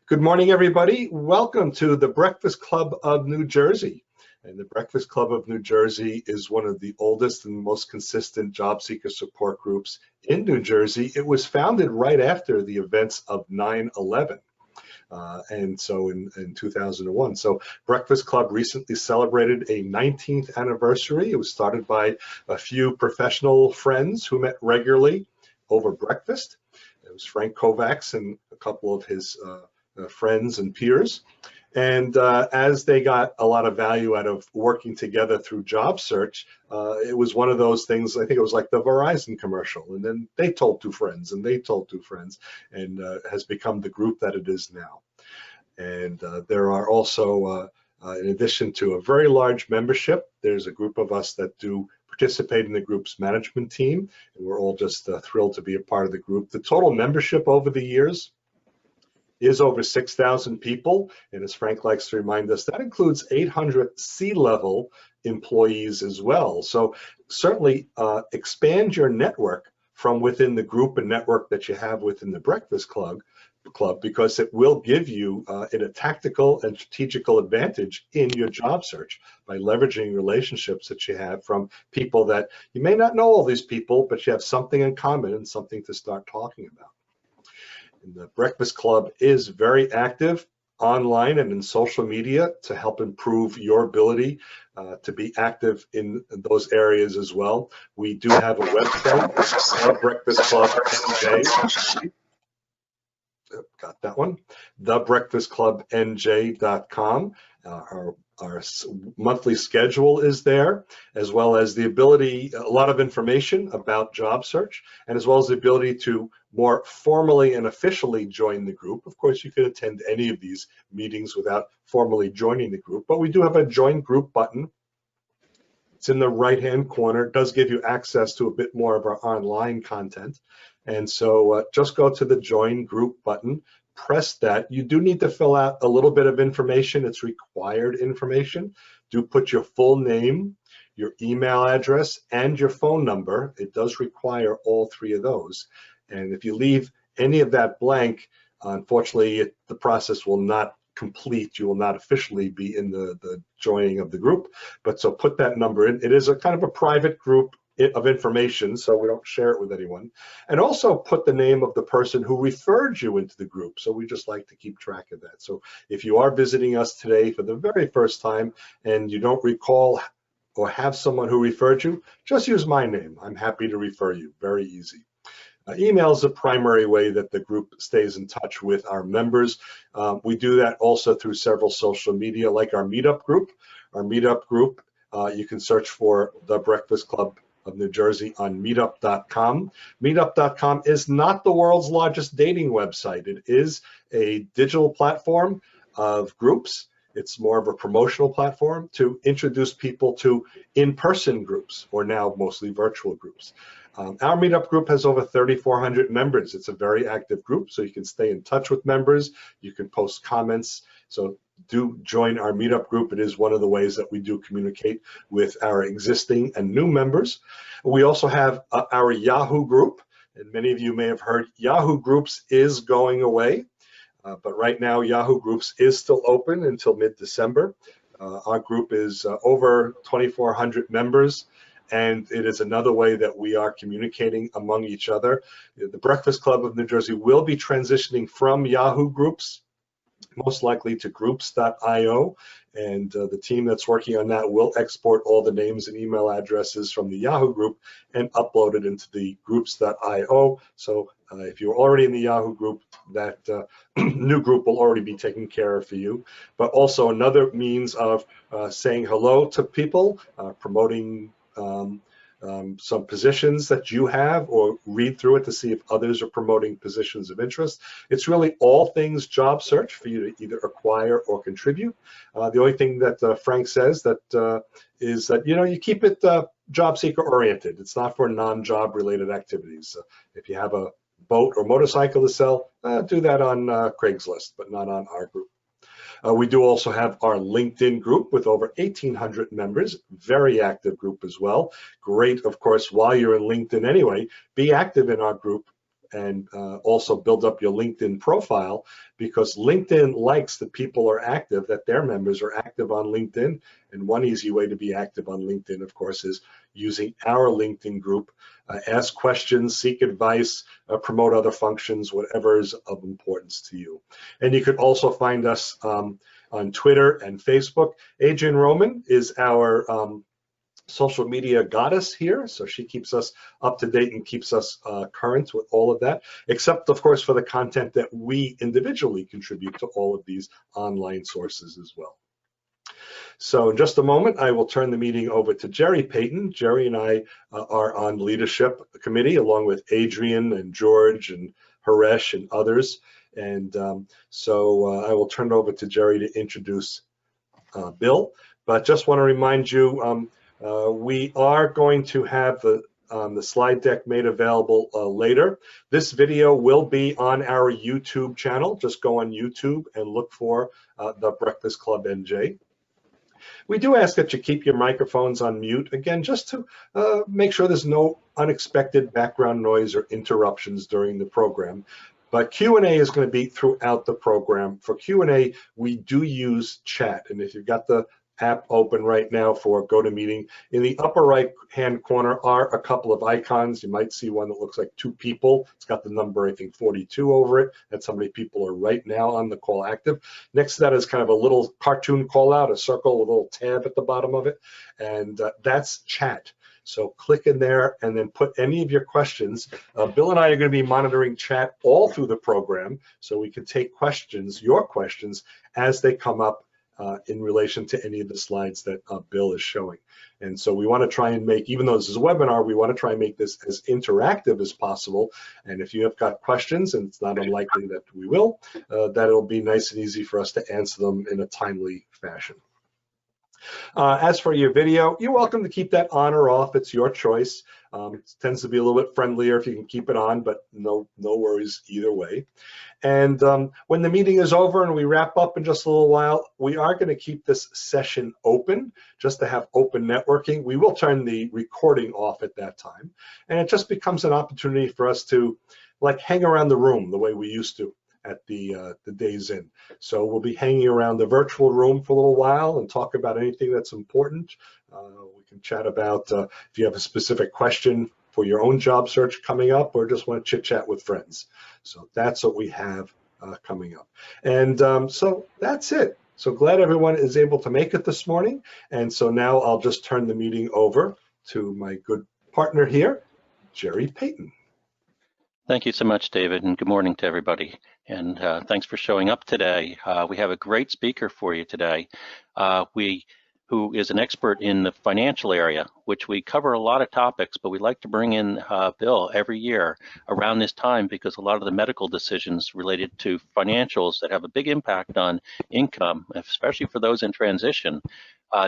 Good morning, everybody. Welcome to the Breakfast Club of New Jersey. And the Breakfast Club of New Jersey is one of the oldest and most consistent job seeker support groups in New Jersey. It was founded right after the events of 9/11. And so in 2001. So Breakfast Club recently celebrated a 19th anniversary. It was started by a few professional friends who met regularly over breakfast. It was Frank Kovacs and a couple of his friends and peers. And as they got a lot of value out of working together through job search, it was one of those things, I think it was like the Verizon commercial, and then they told two friends and they told two friends, and has become the group that it is now. And there are also, in addition to a very large membership, there's a group of us that do participate in the group's management team, and we're all just thrilled to be a part of the group. The total membership over the years is over 6,000 people, and as Frank likes to remind us, that includes 800 C-level employees as well. So certainly expand your network from within the group and network that you have within the Breakfast Club, because it will give you a tactical and strategical advantage in your job search by leveraging relationships that you have from people that you may not know all these people, but you have something in common and something to start talking about. And the Breakfast Club is very active online and in social media to help improve your ability to be active in those areas as well. We do have a website, the Breakfast Club NJ. Got that one. thebreakfastclubnj.com. Our monthly schedule is there, as well as the ability, a lot of information about job search, and as well as the ability to more formally and officially join the group. Of course, you can attend any of these meetings without formally joining the group, but we do have a join group button. It's in the right-hand corner. It does give you access to a bit more of our online content. And so just go to the join group button, press that. You do need to fill out a little bit of information. It's required information. Do put your full name, your email address, and your phone number. It does require all three of those. And if you leave any of that blank, unfortunately, the process will not complete. You will not officially be in the joining of the group. But so put that number in. It is a kind of a private group of information, so we don't share it with anyone. And also put the name of the person who referred you into the group. So we just like to keep track of that. So if you are visiting us today for the very first time and you don't recall or have someone who referred you, just use my name. I'm happy to refer you. Very easy. Email is the primary way that the group stays in touch with our members. We do that also through several social media, like our meetup group. Our meetup group, you can search for the Breakfast Club of New Jersey on meetup.com. Meetup.com is not the world's largest dating website. It is a digital platform of groups. It's more of a promotional platform to introduce people to in-person groups, or now mostly virtual groups. Our meetup group has over 3,400 members. It's a very active group, so you can stay in touch with members. You can post comments. So do join our meetup group. It is one of the ways that we do communicate with our existing and new members. We also have our Yahoo group, and many of you may have heard Yahoo Groups is going away, but right now Yahoo Groups is still open until mid-December. Our group is over 2,400 members, and it is another way that we are communicating among each other. The Breakfast Club of New Jersey will be transitioning from Yahoo Groups, most likely to groups.io, and the team that's working on that will export all the names and email addresses from the Yahoo group and upload it into the groups.io. So if you're already in the Yahoo group, that new group will already be taken care of for you. But also another means of saying hello to people, promoting some positions that you have, or read through it to see if others are promoting positions of interest. It's really all things job search for you to either acquire or contribute. The only thing that Frank says that is that, you know, you keep it job seeker oriented. It's not for non-job related activities. If you have a boat or motorcycle to sell, do that on Craigslist, but not on our group. We do also have our LinkedIn group with over 1,800 members, very active group as well. Great, of course, while you're in LinkedIn anyway, be active in our group and also build up your LinkedIn profile, because LinkedIn likes that people are active, that their members are active on LinkedIn. And one easy way to be active on LinkedIn, of course, is using our LinkedIn group. Ask questions, seek advice, promote other functions, whatever is of importance to you. And you could also find us on Twitter and Facebook. Adrienne Roman is our social media goddess here, so she keeps us up to date and keeps us current with all of that, except of course for the content that we individually contribute to all of these online sources as well. So in just a moment, I will turn the meeting over to Jerry Payton. Jerry and I are on the leadership committee, along with Adrian and George and Haresh and others. And so I will turn it over to Jerry to introduce Bill. But just want to remind you, we are going to have the slide deck made available later. This video will be on our YouTube channel. Just go on YouTube and look for the Breakfast Club NJ. We do ask that you keep your microphones on mute, again, just to make sure there's no unexpected background noise or interruptions during the program. But Q&A is going to be throughout the program. For Q&A, we do use chat. And if you've got the app open right now for GoToMeeting, in the upper right hand corner are a couple of icons. You might see one that looks like two people. It's got the number, I think, 42 over it. That's how many people are right now on the call active. Next to that is kind of a little cartoon call out, a circle with a little tab at the bottom of it, and that's chat. So click in there and then put any of your questions. Bill and I are going to be monitoring chat all through the program, so we can take questions, your questions, as they come up in relation to any of the slides that Bill is showing. And so we want to try and make, even though this is a webinar, we want to try and make this as interactive as possible. And if you have got questions, and it's not unlikely that we will, that it'll be nice and easy for us to answer them in a timely fashion. As for your video, you're welcome to keep that on or off. It's your choice. It tends to be a little bit friendlier if you can keep it on, but no worries either way. And when the meeting is over and we wrap up in just a little while, we are going to keep this session open just to have open networking. We will turn the recording off at that time. And it just becomes an opportunity for us to like hang around the room the way we used to at the Days Inn. So we'll be hanging around the virtual room for a little while and talk about anything that's important. We can chat about if you have a specific question for your own job search coming up, or just want to chit chat with friends. So that's what we have coming up. And so that's it. So glad everyone is able to make it this morning. And so now I'll just turn the meeting over to my good partner here, Jerry Payton. Thank you so much, David, and good morning to everybody. And thanks for showing up today. We have a great speaker for you today, who is an expert in the financial area, which we cover a lot of topics, but we like to bring in Bill every year around this time, because a lot of the medical decisions related to financials that have a big impact on income, especially for those in transition,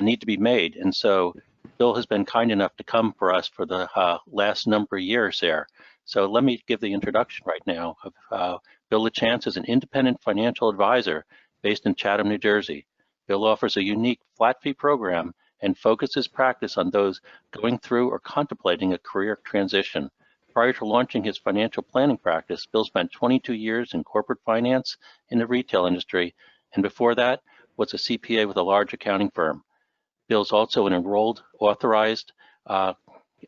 need to be made. And so Bill has been kind enough to come for us for the last number of years there. So let me give the introduction right now of Bill LaChance is an independent financial advisor based in Chatham, New Jersey. Bill offers a unique flat fee program and focuses practice on those going through or contemplating a career transition. Prior to launching his financial planning practice, Bill spent 22 years in corporate finance in the retail industry, and before that was a CPA with a large accounting firm. Bill's also an enrolled, authorized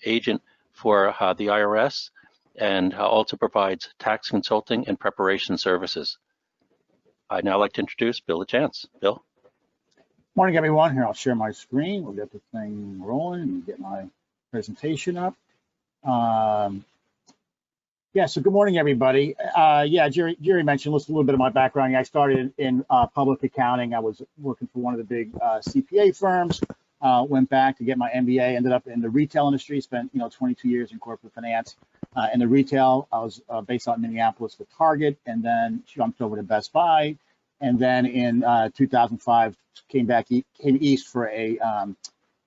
agent for the IRS, and also provides tax consulting and preparation services. I'd now like to introduce Bill LaChance. Bill. Morning, everyone. Here, I'll share my screen. We'll get the thing rolling and get my presentation up. Yeah, so good morning, everybody. Yeah, Jerry mentioned a little bit of my background. I started in public accounting. I was working for one of the big CPA firms. Went back to get my MBA, ended up in the retail industry, spent 22 years in corporate finance. In the retail, I was based out in Minneapolis with Target, and then jumped over to Best Buy. And then in 2005, came east for a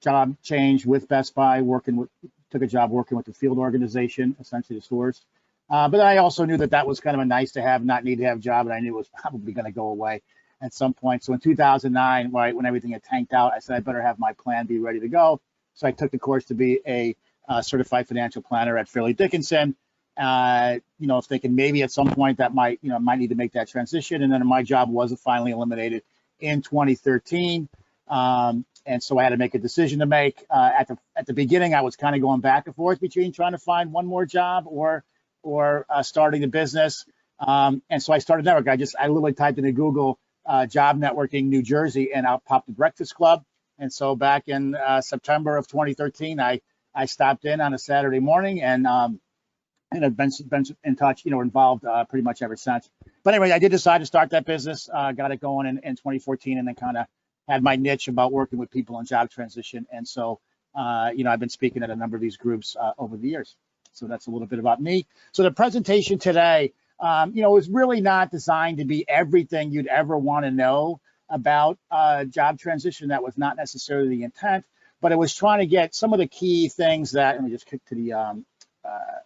job change with Best Buy, took a job working with the field organization, essentially the stores. But I also knew that was kind of a nice to have, not need to have job, and I knew it was probably going to go away at some point. So in 2009, right when everything had tanked out, I said I better have my plan B ready to go. So I took the course to be a certified financial planner at Fairleigh Dickinson, If they can maybe at some point that might need to make that transition. And then my job was finally eliminated in 2013. And so I had to make a decision to make. At the beginning, I was kind of going back and forth between trying to find one more job or starting a business. And so I started network. I literally typed into Google job networking New Jersey, and out popped the Breakfast Club. And so back in September of 2013, I stopped in on a Saturday morning, and I've been in touch, involved pretty much ever since. But anyway, I did decide to start that business, got it going in 2014, and then kind of had my niche about working with people on job transition. And so, I've been speaking at a number of these groups over the years. So that's a little bit about me. So the presentation today, is really not designed to be everything you'd ever want to know about job transition. That was not necessarily the intent, but it was trying to get some of the key things that, let me just kick to the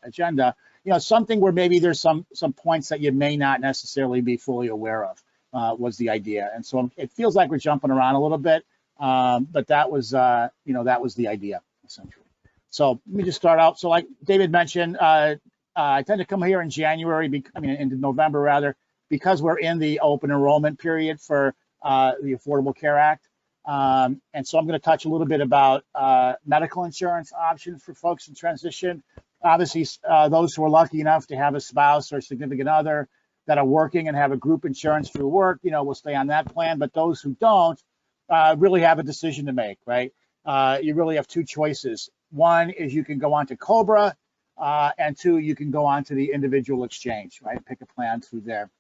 agenda, something where maybe there's some points that you may not necessarily be fully aware of, was the idea. And so it feels like we're jumping around a little bit, but that was the idea, essentially. So let me just start out. So like David mentioned, I tend to come here in January, into November rather, because we're in the open enrollment period for the Affordable Care Act. And so I'm going to touch a little bit about medical insurance options for folks in transition. Obviously, those who are lucky enough to have a spouse or significant other that are working and have a group insurance through work, will stay on that plan. But those who don't really have a decision to make, right? You really have two choices. One is you can go on to COBRA, and two, you can go on to the individual exchange, right? Pick a plan through there.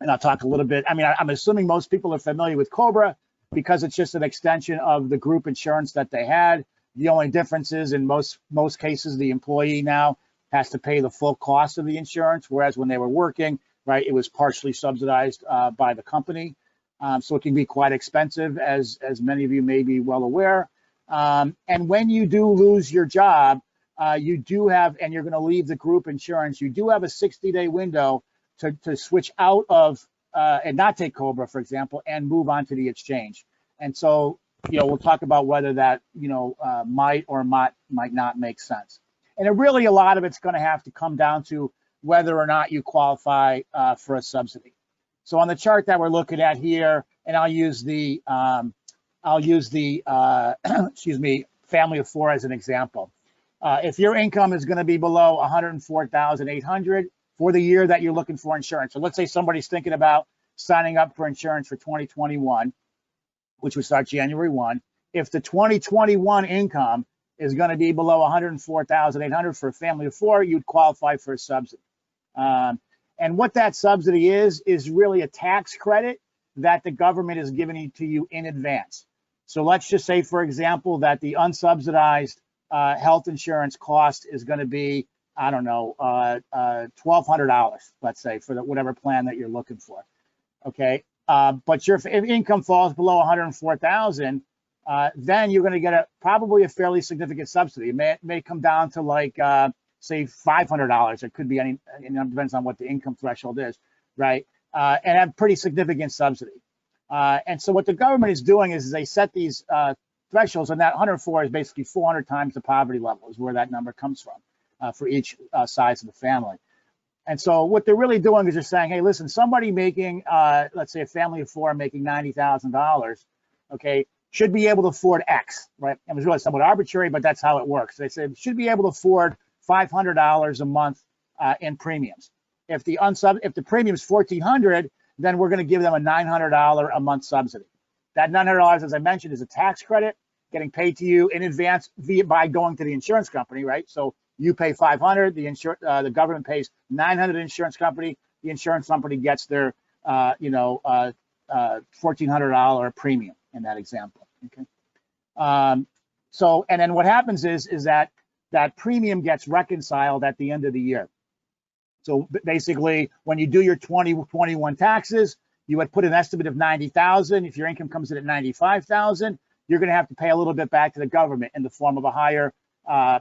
And I'll talk a little bit. I'm assuming most people are familiar with COBRA because it's just an extension of the group insurance that they had. The only difference is in most cases, the employee now has to pay the full cost of the insurance, whereas when they were working, right, it was partially subsidized by the company. So it can be quite expensive, as many of you may be well aware. And when you do lose your job, you do have, and you're going to leave the group insurance, you do have a 60-day window to switch out of and not take COBRA, for example, and move on to the exchange. And so, we'll talk about whether that, might or might not make sense. And really, a lot of it's going to have to come down to whether or not you qualify for a subsidy. So on the chart that we're looking at here, and I'll use the excuse me, family of four as an example. If your income is going to be below $104,800 for the year that you're looking for insurance, so let's say somebody's thinking about signing up for insurance for 2021, which would start January 1. If the 2021 income is going to be below $104,800 for a family of four, you'd qualify for a subsidy. And what that subsidy is really a tax credit that the government is giving to you in advance. So let's just say, for example, that the unsubsidized health insurance cost is going to be, I don't know, $1,200, let's say, for whatever plan that you're looking for. Okay, but if income falls below 104,000, then you're going to get probably a fairly significant subsidy. It may come down to like say $500. It could be any, depends on what the income threshold is, right? And have pretty significant subsidy. And so what the government is doing is they set these thresholds, and that 104 is basically 400 times the poverty level is where that number comes from for each size of the family. And so what they're really doing is they're saying, hey, listen, somebody making, let's say a family of four making $90,000, okay, should be able to afford X, right? It was really somewhat arbitrary, but that's how it works. They say should be able to afford $500 a month in premiums. If the premium is $1,400, then we're going to give them a $900 a month subsidy. That $900, as I mentioned, is a tax credit getting paid to you in advance by going to the insurance company, right? So you pay $500, the government pays $900 insurance company. The insurance company gets their, $1,400 premium in that example. Okay. So, and then what happens is that premium gets reconciled at the end of the year. So basically, when you do your 2021 taxes, you would put an estimate of $90,000. If your income comes in at $95,000, you're going to have to pay a little bit back to the government in the form of a higher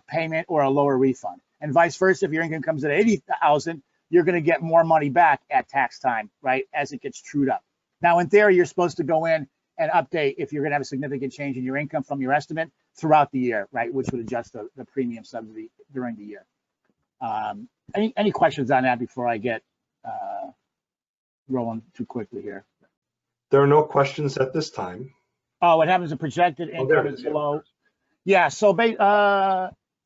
payment or a lower refund. And vice versa, if your income comes at $80,000, you're going to get more money back at tax time, right, as it gets trued up. Now, in theory, you're supposed to go in and update if you're going to have a significant change in your income from your estimate throughout the year, right, which would adjust the premium subsidy during the year. Any questions on that before I get rolling too quickly here? There are no questions at this time. Oh, what happens to projected Oh, there income it is is, below? Yeah, so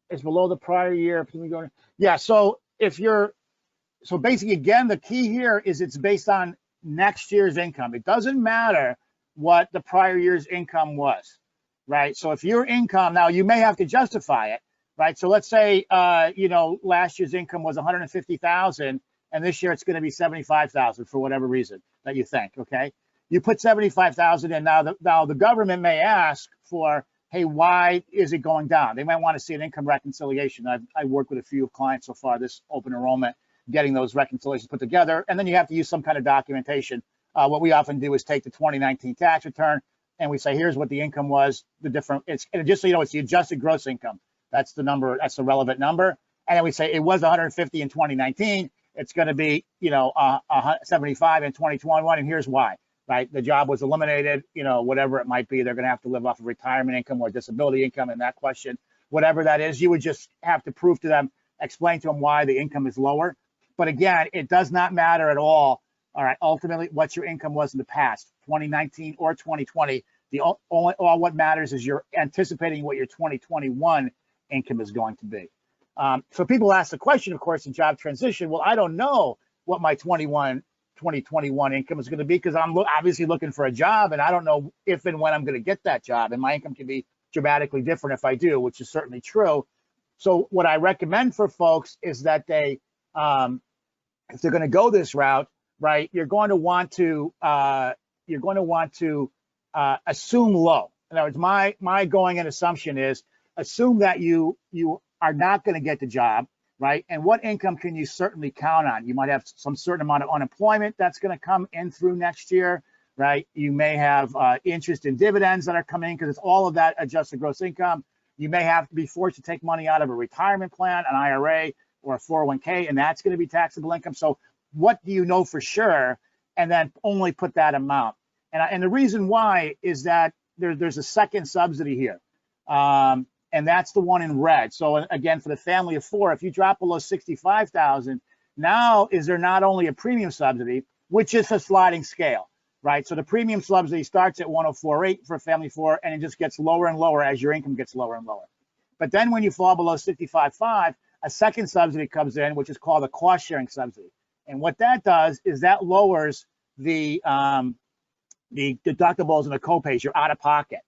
it's below the prior year. Yeah, so so basically, again, the key here is it's based on next year's income. It doesn't matter what the prior year's income was, right? So if your income, now you may have to justify it, right? So let's say, last year's income was 150,000 and this year it's going to be 75,000 for whatever reason that you think, okay? You put 75,000 in, now the government may ask for, hey, why is it going down? They might want to see an income reconciliation. I've worked with a few clients so far this open enrollment, getting those reconciliations put together, and then you have to use some kind of documentation. What we often do is take the 2019 tax return and we say, here's what the income was, and just so you know, it's the adjusted gross income. That's the number, that's the relevant number. And then we say it was 150 in 2019. It's going to be, 75 in 2021, and here's why. Right, the job was eliminated, whatever it might be. They're going to have to live off of retirement income or disability income in that question, whatever that is. You would just have to prove to them, explain to them why the income is lower. But again, it does not matter at all. All right, ultimately, what your income was in the past, 2019 or 2020. All what matters is you're anticipating what your 2021 income is going to be. So people ask the question, of course, in job transition. Well, I don't know what my 2021 income is going to be because I'm obviously looking for a job and I don't know if and when I'm going to get that job, and my income can be dramatically different if I do, which is certainly true. So what I recommend for folks is that they, if they're going to go this route, right, you're going to want to assume low. In other words, my going in assumption is assume that you are not going to get the job. Right, and what income can you certainly count on? You might have some certain amount of unemployment that's going to come in through next year, right? You may have interest in dividends that are coming in because it's all of that adjusted gross income. You may have to be forced to take money out of a retirement plan, an IRA, or a 401k, and that's going to be taxable income. So what do you know for sure? And then only put that amount. And the reason why is that there's a second subsidy here. And that's the one in red. So again, for the family of four, if you drop below 65,000, now is there not only a premium subsidy, which is a sliding scale, right? So the premium subsidy starts at 104.8 for a family of four, and it just gets lower and lower as your income gets lower and lower. But then when you fall below 65.5, a second subsidy comes in, which is called a cost sharing subsidy. And what that does is that lowers the deductibles and the copays, you're out of pocket.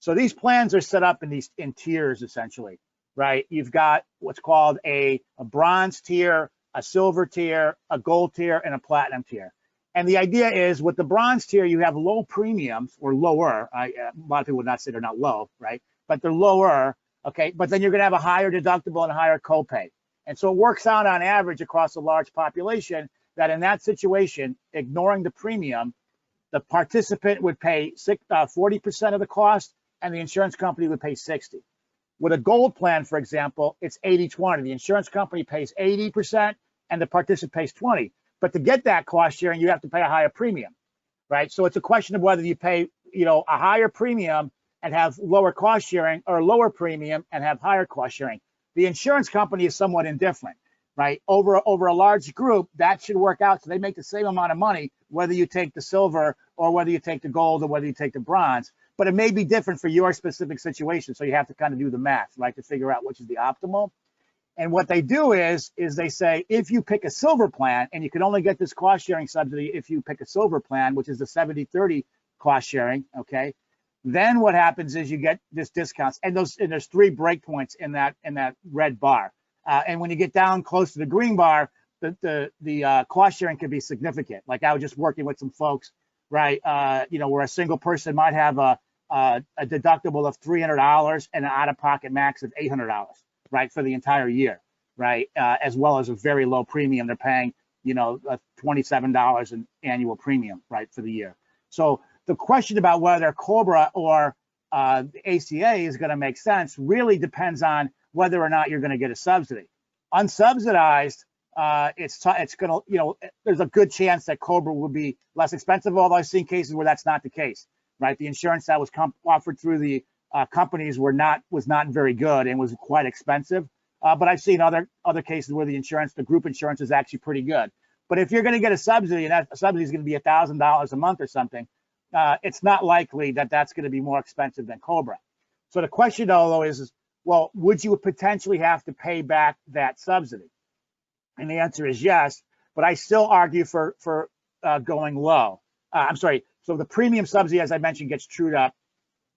So these plans are set up in tiers, essentially, right? You've got what's called a bronze tier, a silver tier, a gold tier, and a platinum tier. And the idea is with the bronze tier, you have low premiums or lower. A lot of people would not say they're not low, right? But they're lower, okay? But then you're going to have a higher deductible and a higher copay. And so it works out on average across a large population that in that situation, ignoring the premium, the participant would pay 40% of the cost, and the insurance company would pay 60. With a gold plan, for example, it's 80-20. The insurance company pays 80% and the participant pays 20. But to get that cost sharing, you have to pay a higher premium, right? So it's a question of whether you pay, a higher premium and have lower cost sharing, or lower premium and have higher cost sharing. The insurance company is somewhat indifferent, right? Over a large group, that should work out. So they make the same amount of money, whether you take the silver or whether you take the gold or whether you take the bronze. But it may be different for your specific situation. So you have to kind of do the math, right, to figure out which is the optimal. And what they do is they say, if you pick a silver plan, and you can only get this cost sharing subsidy if you pick a silver plan, which is the 70-30 cost sharing, okay, then what happens is you get this discount. And there's 3 breakpoints in that red bar. And when you get down close to the green bar, the cost sharing can be significant. Like I was just working with some folks, right, where a single person might have a deductible of $300 and an out-of-pocket max of $800, right, for the entire year, right, as well as a very low premium. They're paying, $27 in annual premium, right, for the year. So the question about whether COBRA or the ACA is going to make sense really depends on whether or not you're going to get a subsidy. Unsubsidized, it's going to, there's a good chance that COBRA will be less expensive, although I've seen cases where that's not the case. Right, the insurance that was offered through the companies was not very good and was quite expensive. But I've seen other cases where the group insurance is actually pretty good. But if you're going to get a subsidy, and that subsidy is going to be $1,000 a month or something, it's not likely that that's going to be more expensive than COBRA. So the question, though, is, well, would you potentially have to pay back that subsidy? And the answer is yes, but I still argue for going low. I'm sorry. So the premium subsidy, as I mentioned, gets trued up.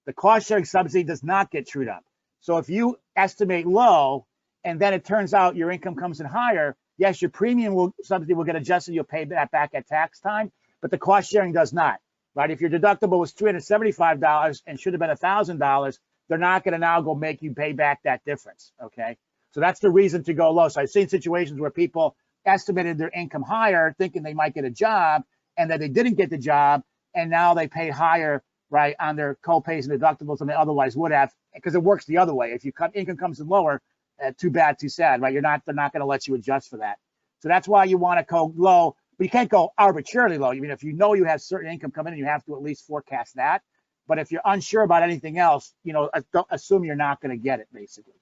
The cost sharing subsidy does not get trued up. So if you estimate low and then it turns out your income comes in higher, yes, your premium subsidy will get adjusted. You'll pay that back at tax time, but the cost sharing does not, right? If your deductible was $375 and should have been $1,000, they're not going to now go make you pay back that difference, okay? So that's the reason to go low. So I've seen situations where people estimated their income higher, thinking they might get a job, and that they didn't get the job, and now they pay higher, right, on their co-pays and deductibles than they otherwise would have, because it works the other way. If income comes in lower, too bad, too sad, right? They're not going to let you adjust for that. So that's why you want to go low, but you can't go arbitrarily low. I mean, if you know you have certain income coming in, you have to at least forecast that. But if you're unsure about anything else, don't assume you're not going to get it, basically.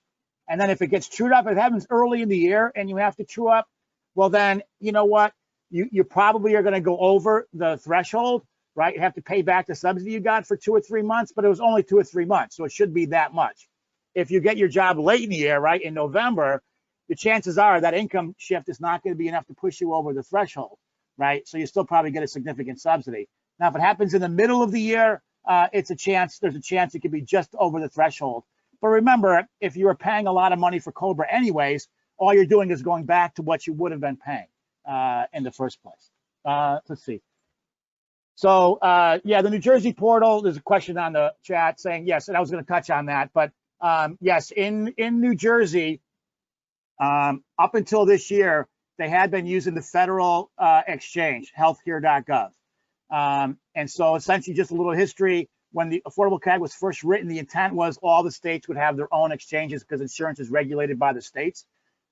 And then if it gets trued up, if it happens early in the year and you have to true up, well, then you know what? You probably are going to go over the threshold, right? You have to pay back the subsidy you got for 2 or 3 months, but it was only 2 or 3 months, so it should be that much. If you get your job late in the year, right, in November, the chances are that income shift is not going to be enough to push you over the threshold, right? So you still probably get a significant subsidy. Now, if it happens in the middle of the year, there's a chance it could be just over the threshold. But remember, if you were paying a lot of money for COBRA anyways, all you're doing is going back to what you would have been paying in the first place. Let's see. So yeah, the New Jersey portal, there's a question on the chat saying, yes, and I was going to touch on that, but yes, in New Jersey, up until this year, they had been using the federal exchange, healthcare.gov. And so essentially just a little history, when the Affordable Care Act was first written, the intent was all the states would have their own exchanges because insurance is regulated by the states.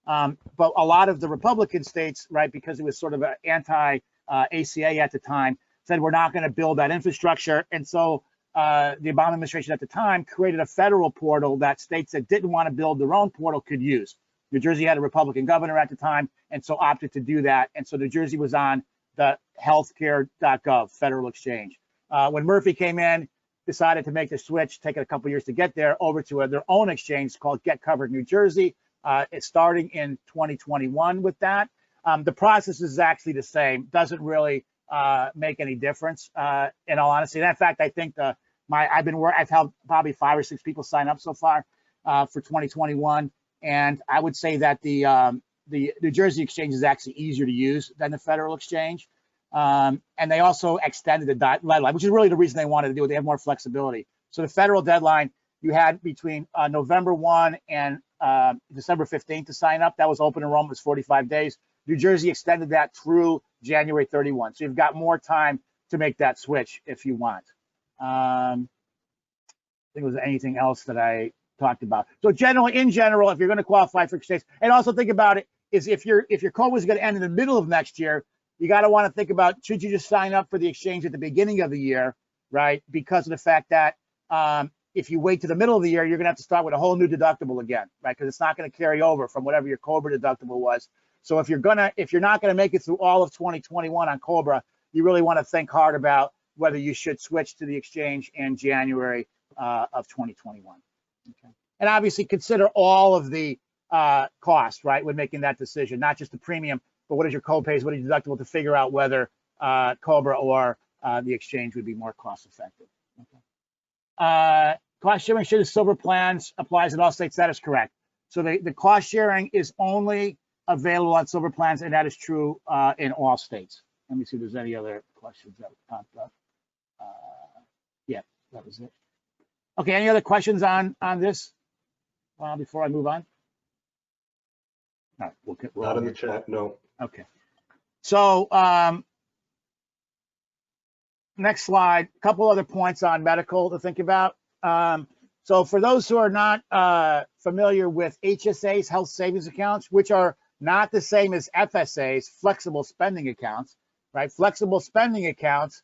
But a lot of the Republican states, right, because it was sort of an anti-ACA at the time, said we're not going to build that infrastructure. And so the Obama administration at the time created a federal portal that states that didn't want to build their own portal could use. New Jersey had a Republican governor at the time, and so opted to do that. And so New Jersey was on the healthcare.gov federal exchange. When Murphy came in, decided to make the switch, taking a couple years to get there, over to their own exchange called Get Covered New Jersey. It's starting in 2021 with that. The process is actually the same, doesn't really make any difference in all honesty. And in fact, I think I've helped probably 5 or 6 people sign up so far for 2021. And I would say that the New Jersey exchange is actually easier to use than the federal exchange. And they also extended the deadline, which is really the reason they wanted to do it. They have more flexibility. So the federal deadline you had between November 1 and December 15th to sign up. That was open enrollment, was 45 days. New Jersey extended that through January 31. So you've got more time to make that switch if you want. I think it was anything else that I talked about. So in general, if you're going to qualify for exchange, and also think about it, is if your COBRA is going to end in the middle of next year, you got to want to think about, should you just sign up for the exchange at the beginning of the year, right? Because of the fact that if you wait to the middle of the year, you're going to have to start with a whole new deductible again, right? Because it's not going to carry over from whatever your COBRA deductible was. So if you're not going to make it through all of 2021 on COBRA, you really want to think hard about whether you should switch to the exchange in January of 2021. Okay. And obviously consider all of the costs, right, when making that decision, not just the premium, but what is your co-pays, what is your deductible, to figure out whether COBRA or the exchange would be more cost effective. Okay. Cost sharing should silver plans applies in all states. That is correct. So the cost sharing is only available on silver plans, and that is true in all states. Let me see if there's any other questions that popped up. Yeah, that was it. Okay, any other questions on this before I move on? All right, Not in the chat, no. Okay. So next slide, a couple other points on medical to think about. So for those who are not familiar with HSAs, health savings accounts, which are not the same as FSAs, flexible spending accounts, right? Flexible spending accounts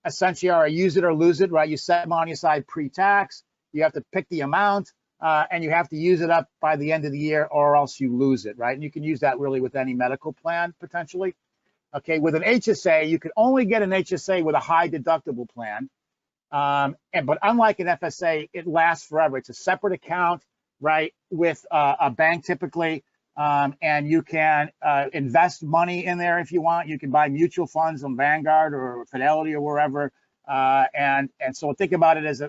essentially are a use it or lose it, right? You set money aside pre-tax, you have to pick the amount, and you have to use it up by the end of the year or else you lose it, right? And you can use that really with any medical plan potentially. Okay, with an HSA, you can only get an HSA with a high deductible plan. But unlike an FSA, it lasts forever. It's a separate account, right, with a bank typically, and you can invest money in there if you want. You can buy mutual funds on Vanguard or Fidelity or wherever, and so think about it as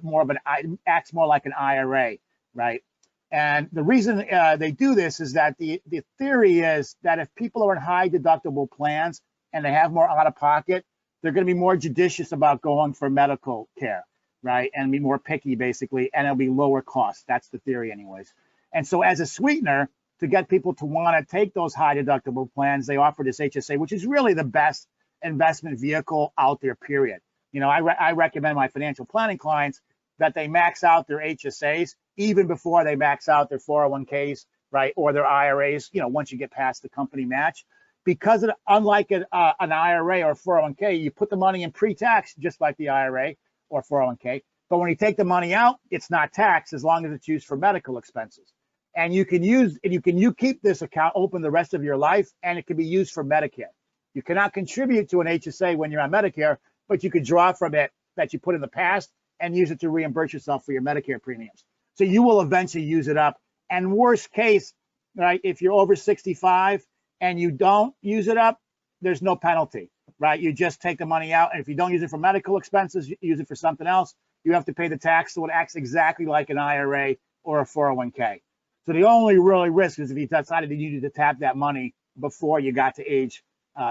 acts more like an IRA, right? And the reason they do this is that the theory is that if people are in high deductible plans and they have more out of pocket, they're going to be more judicious about going for medical care, right? And be more picky, basically, and it'll be lower cost. That's the theory anyways. And so as a sweetener, to get people to want to take those high deductible plans, they offer this HSA, which is really the best investment vehicle out there, period. You know, I recommend my financial planning clients that they max out their HSAs even before they max out their 401ks, right, or their IRAs, you know, once you get past the company match. Because unlike an IRA or 401k, you put the money in pre-tax, just like the IRA or 401k. But when you take the money out, it's not taxed as long as it's used for medical expenses. And you keep this account open the rest of your life, and it can be used for Medicare. You cannot contribute to an HSA when you're on Medicare, but you could draw from it that you put in the past and use it to reimburse yourself for your Medicare premiums. So you will eventually use it up. And worst case, right, if you're over 65 and you don't use it up, there's no penalty, right? You just take the money out, and if you don't use it for medical expenses, you use it for something else, you have to pay the tax, so it acts exactly like an IRA or a 401k. So the only really risk is if you decided you needed to tap that money before you got to age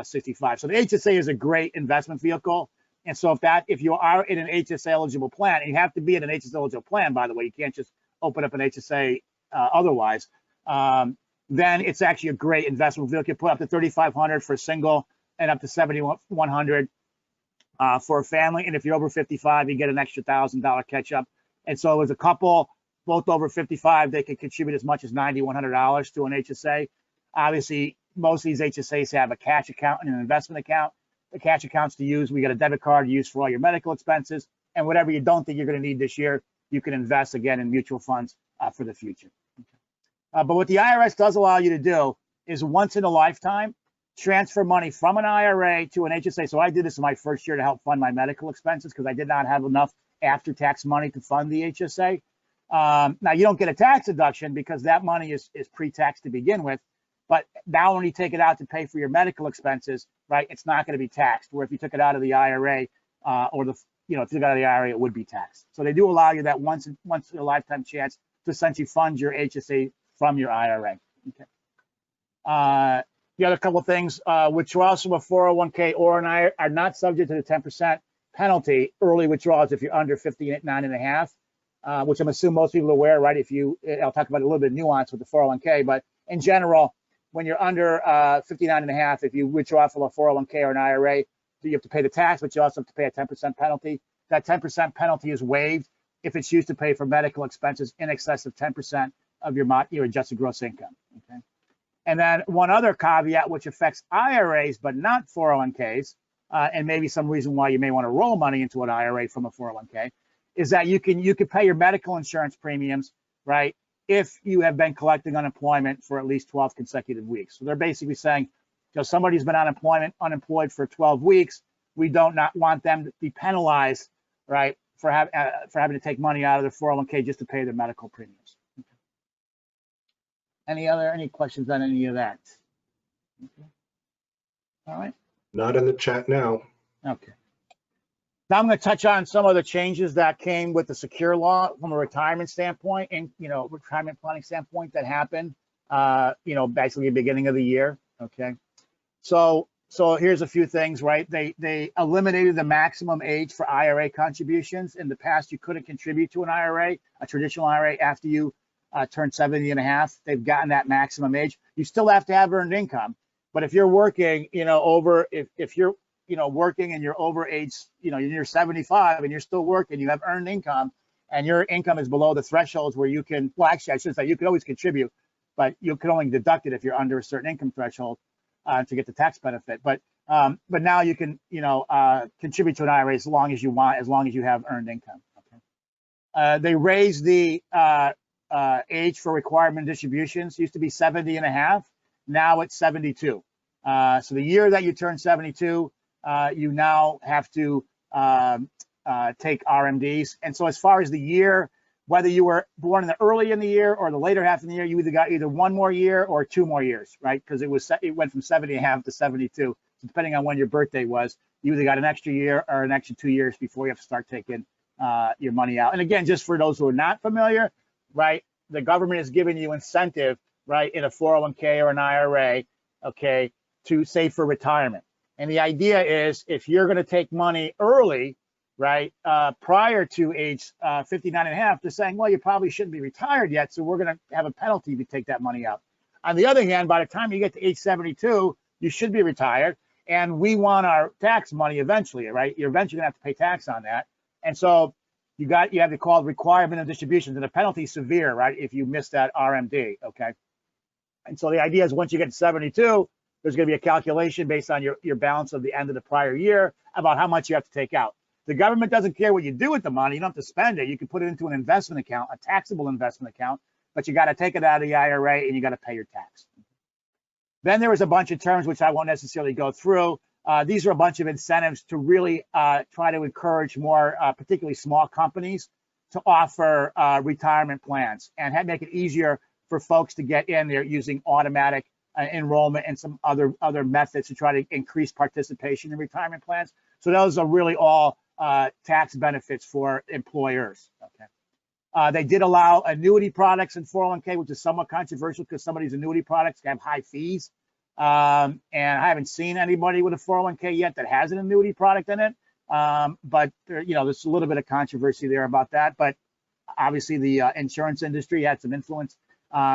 65. So the HSA is a great investment vehicle. And so if you are in an HSA eligible plan, and you have to be in an HSA eligible plan, by the way, you can't just open up an HSA otherwise, then it's actually a great investment vehicle. You put up to $3,500 for a single and up to $7,100 for a family. And if you're over 55, you get an extra $1,000 catch up. And so as a couple, both over 55, they can contribute as much as $9,100 to an HSA. Obviously, most of these HSAs have a cash account and an investment account. The cash accounts to use, we got a debit card to use for all your medical expenses, and whatever you don't think you're going to need this year, you can invest again in mutual funds for the future. But what the IRS does allow you to do is once in a lifetime, transfer money from an IRA to an HSA. So I did this in my first year to help fund my medical expenses because I did not have enough after-tax money to fund the HSA. Now, you don't get a tax deduction because that money is pre-tax to begin with. But now when you take it out to pay for your medical expenses, right, it's not going to be taxed. Where if you took it out of the IRA if you took it out of the IRA, it would be taxed. So they do allow you that once in a lifetime chance to essentially fund your HSA from your IRA. Okay. The other couple of things, withdrawals from a 401k or an IRA are not subject to the 10% penalty. Early withdrawals if you're under 59.5, which I'm assuming most people are aware, right? I'll talk about a little bit of nuance with the 401k, but in general, when you're under 59.5, if you withdraw from a 401k or an IRA, you have to pay the tax, but you also have to pay a 10% penalty. That 10% penalty is waived if it's used to pay for medical expenses in excess of 10% of your adjusted gross income. Okay. And then one other caveat, which affects IRAs but not 401ks, and maybe some reason why you may want to roll money into an IRA from a 401k, is that you can pay your medical insurance premiums, right, if you have been collecting unemployment for at least 12 consecutive weeks. So they're basically saying, somebody's been unemployed for 12 weeks, we don't not want them to be penalized, right, for having to take money out of their 401k just to pay their medical premiums. Okay. Any questions on any of that? Okay. All right. Not in the chat now. Okay. Now I'm going to touch on some of the changes that came with the secure law from a retirement standpoint and, retirement planning standpoint that happened, basically the beginning of the year. Okay. So here's a few things, right? They eliminated the maximum age for IRA contributions. In the past, you couldn't contribute to an IRA, a traditional IRA, after you turned 70.5. They've gotten that maximum age. You still have to have earned income, but if you're working, if you're working and you're over age, you're 75 and you're still working, you have earned income, and your income is below the thresholds where you can, well, actually, I should say you can always contribute, but you can only deduct it if you're under a certain income threshold to get the tax benefit. But now you can, contribute to an IRA as long as you want, as long as you have earned income. Okay. They raised the age for requirement distributions used to be 70 and a half. Now it's 72. So the year that you turn 72, you now have to take RMDs. And so as far as the year, whether you were born in the early in the year or the later half of the year, you either got one more year or 2 more years, right? Because it went from 70 and a half to 72. So depending on when your birthday was, you either got an extra year or an extra 2 years before you have to start taking your money out. And again, just for those who are not familiar, right, the government is giving you incentive, right, in a 401k or an IRA, okay, to save for retirement. And the idea is if you're going to take money early, right, prior to age 59 and a half, they're saying, well, you probably shouldn't be retired yet, so we're going to have a penalty if you take that money out. On the other hand, by the time you get to age 72, you should be retired, and we want our tax money eventually, right? You're eventually going to have to pay tax on that. And so you have to call requirement of distributions, and the penalty is severe, right, if you miss that RMD, okay? And so the idea is once you get to 72, there's going to be a calculation based on your balance of the end of the prior year about how much you have to take out. The government doesn't care what you do with the money. You don't have to spend it. You can put it into an investment account, a taxable investment account, but you got to take it out of the IRA and you got to pay your tax. Then there was a bunch of terms which I won't necessarily go through. These are a bunch of incentives to really try to encourage more, particularly small companies, to offer retirement plans and make it easier for folks to get in there using automatic enrollment and some other methods to try to increase participation in retirement plans. So those are really all tax benefits for employers. Okay. They did allow annuity products in 401k, which is somewhat controversial because some of these annuity products have high fees. And I haven't seen anybody with a 401k yet that has an annuity product in it. But there's a little bit of controversy there about that. But obviously the insurance industry had some influence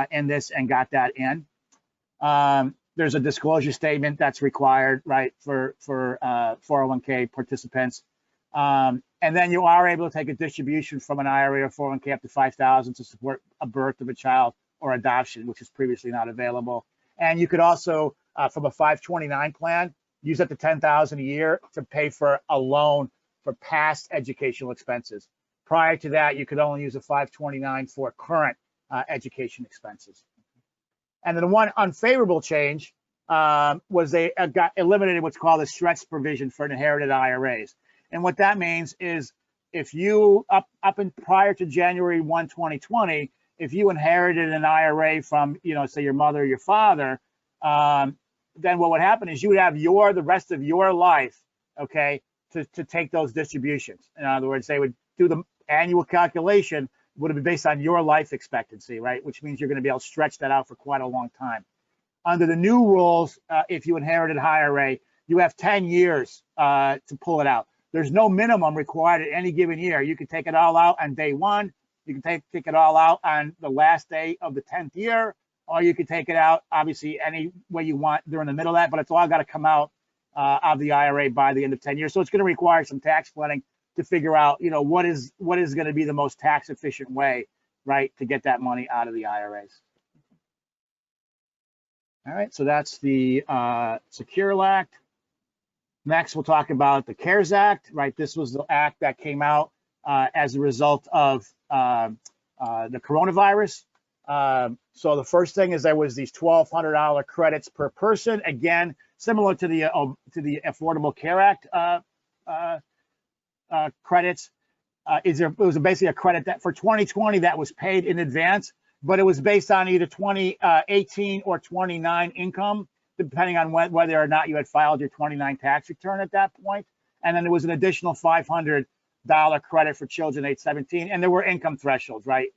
in this and got that in. There's a disclosure statement that's required, right, for 401k participants. And then you are able to take a distribution from an IRA or 401k up to $5,000 to support a birth of a child or adoption, which is previously not available. And you could also, from a 529 plan, use up to $10,000 a year to pay for a loan for past educational expenses. Prior to that, you could only use a 529 for current education expenses. And then one unfavorable change was they got eliminated what's called a stretch provision for inherited IRAs. And what that means is if you, up and prior to January 1, 2020, if you inherited an IRA from, say your mother or your father, then what would happen is you would have the rest of your life, okay, to take those distributions. In other words, they would do the annual calculation, would have been based on your life expectancy, right? Which means you're going to be able to stretch that out for quite a long time. Under the new rules, if you inherited an IRA, you have 10 years to pull it out. There's no minimum required at any given year. You can take it all out on day one. You can take it all out on the last day of the 10th year, or you can take it out, obviously, any way you want during the middle of that, but it's all got to come out of the IRA by the end of 10 years. So it's going to require some tax planning to figure out, what is going to be the most tax efficient way, right, to get that money out of the IRAs. All right, so that's the Secure Act. Next, we'll talk about the CARES Act, right? This was the act that came out as a result of the coronavirus. So the first thing is there was these $1,200 credits per person. Again, similar to the Affordable Care Act credits. It was basically a credit that for 2020 that was paid in advance, but it was based on either 2018 or 29 income, depending on whether or not you had filed your 29 tax return at that point. And then there was an additional $500 credit for children age 17, and there were income thresholds, right?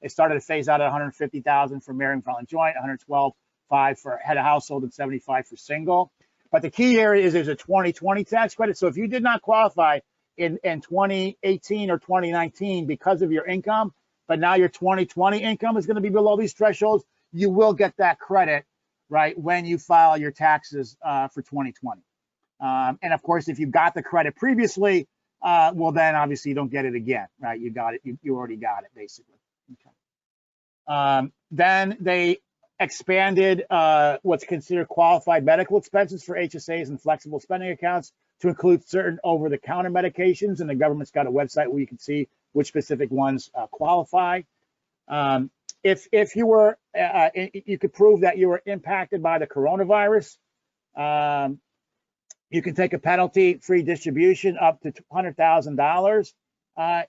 It started to phase out at $150,000 for married and joint, $112,500 for head of household, and $75,000 for single. But the key here is there's a 2020 tax credit. So if you did not qualify in 2018 or 2019 because of your income, but now your 2020 income is going to be below these thresholds, you will get that credit, right, when you file your taxes for 2020. And of course, if you got the credit previously, well, then obviously you don't get it again, right? You got it, you already got it, basically. Okay. Then they expanded what's considered qualified medical expenses for HSAs and flexible spending accounts to include certain over-the-counter medications, and the government's got a website where you can see which specific ones qualify. if you were, you could prove that you were impacted by the coronavirus, you can take a penalty-free distribution up to $100,000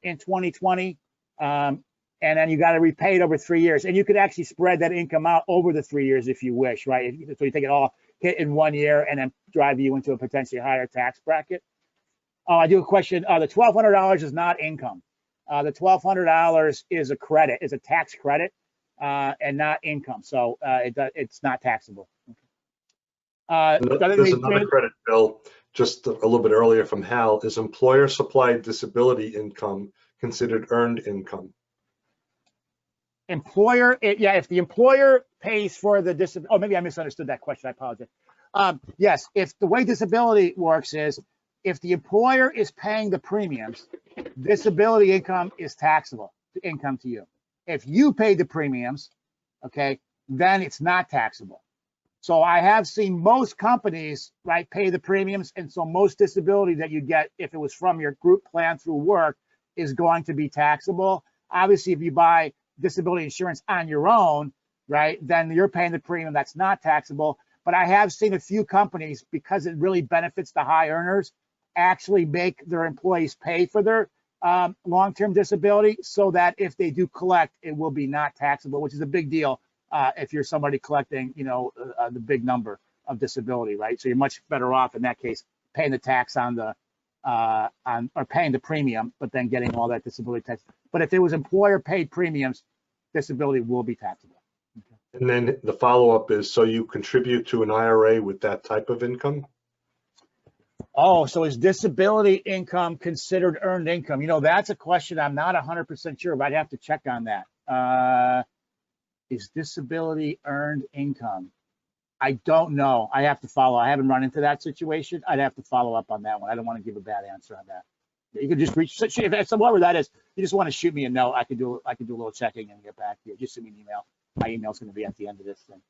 in 2020, and then you got to repay it over 3 years. And you could actually spread that income out over the 3 years if you wish, right? So you take it all hit in 1 year and then drive you into a potentially higher tax bracket. I do a question. The $1,200 is not income. The $1,200 is a credit, is a tax credit, and not income. So it's not taxable. There's another credit, Bill, just a little bit earlier from Hal. Is employer-supplied disability income considered earned income? Employer, yeah, if the employer pays for the disability, oh, maybe I misunderstood that question. I apologize. Yes, if the way disability works is if the employer is paying the premiums, disability income is taxable income to you. If you pay the premiums, okay, then it's not taxable. So I have seen most companies, right, pay the premiums, and so most disability that you get, if it was from your group plan through work, is going to be taxable. Obviously, if you buy disability insurance on your own, right, then you're paying the premium, that's not taxable. But I have seen a few companies, because it really benefits the high earners, actually make their employees pay for their long-term disability, so that if they do collect, it will be not taxable, which is a big deal if you're somebody collecting, you know, the big number of disability, right? So you're much better off in that case paying the tax on the or paying the premium, but then getting all that disability tax. But if it was employer paid premiums, disability will be taxable. Okay. And then the follow-up is, so you contribute to an IRA with that type of income? Oh, so is disability income considered earned income? You know, that's a question I'm not 100% sure, but I'd have to check on that. Is disability earned income? I don't know. I have to follow. I haven't run into that situation. I'd have to follow up on that one. I don't want to give a bad answer on that. You could just reach, if whatever that is, you just want to shoot me a note. I could do a little checking and get back to you. Just send me an email. My email is going to be at the end of this thing.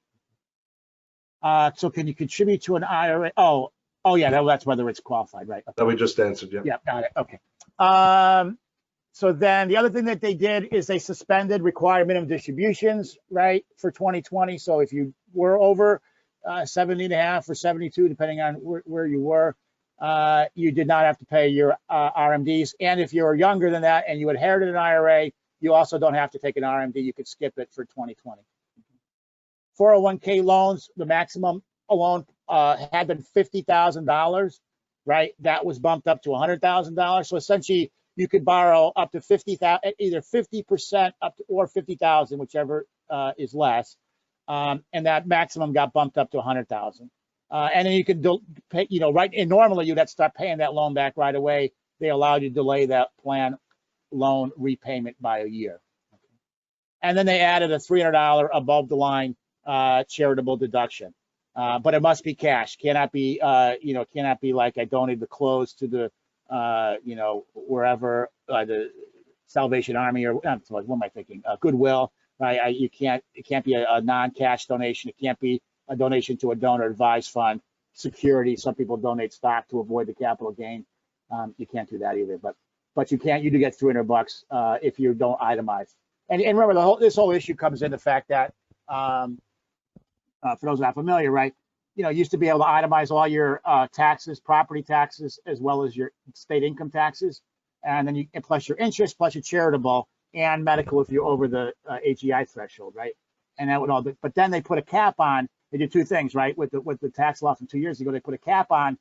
So can you contribute to an IRA? Oh yeah, that's whether it's qualified, right? Okay. That we just answered, yeah. Yeah, got it. Okay. So then the other thing that they did is they suspended required minimum distributions, right, for 2020. So if you were over 70.5 or 72, depending on where you were, you did not have to pay your RMDs. And if you were younger than that and you inherited an IRA, you also don't have to take an RMD. You could skip it for 2020. 401k loans, the maximum loan had been $50,000, right? That was bumped up to $100,000. So essentially, you could borrow up to 50,000, either 50% up to or 50,000, whichever is less, and that maximum got bumped up to 100,000. And then you could pay, you know, right. And normally you'd have to start paying that loan back right away. They allowed you to delay that plan loan repayment by a year. Okay. And then they added a $300 above the line charitable deduction, but it must be cash. Cannot be, you know, cannot be like I donated the clothes to the you know, wherever the Salvation Army or what am I thinking? Goodwill, right? It can't be a non-cash donation. It can't be a donation to a donor advised fund. Security. Some people donate stock to avoid the capital gain. You can't do that either. But you can. You do get $300 if you don't itemize. And remember, this whole issue comes in the fact that for those not familiar, right? You know, you used to be able to itemize all your taxes, property taxes, as well as your state income taxes, and then plus your interest, plus your charitable and medical if you're over the AGI threshold, right? And that would all. But then they put a cap on. They did two things, right? With the tax law from 2 years ago, they put a cap on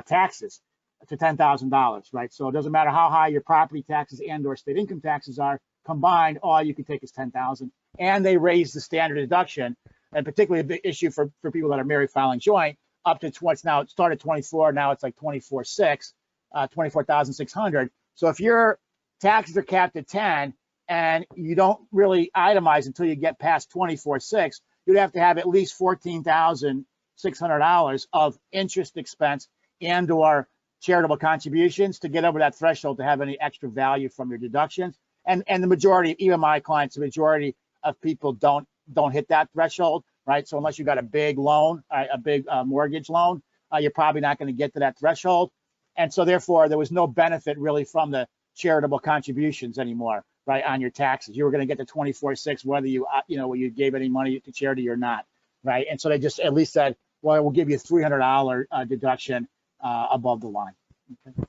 taxes to $10,000, right? So it doesn't matter how high your property taxes and/or state income taxes are combined, all you can take is $10,000. And they raised the standard deduction. And particularly a big issue for people that are married filing joint, up to what's now, it started 24, now it's like 24,600. So if your taxes are capped at 10 and you don't really itemize until you get past 24,600, you'd have to have at least $14,600 of interest expense and/or charitable contributions to get over that threshold to have any extra value from your deductions. And the majority, even my clients, the majority of people don't hit that threshold, right? So unless you got a big loan, a big mortgage loan, you're probably not going to get to that threshold. And so therefore, there was no benefit really from the charitable contributions anymore, right, on your taxes. You were going to get the 24/6 whether you you gave any money to charity or not, right? And so they just at least said, well, we'll give you a $300 deduction above the line. Okay.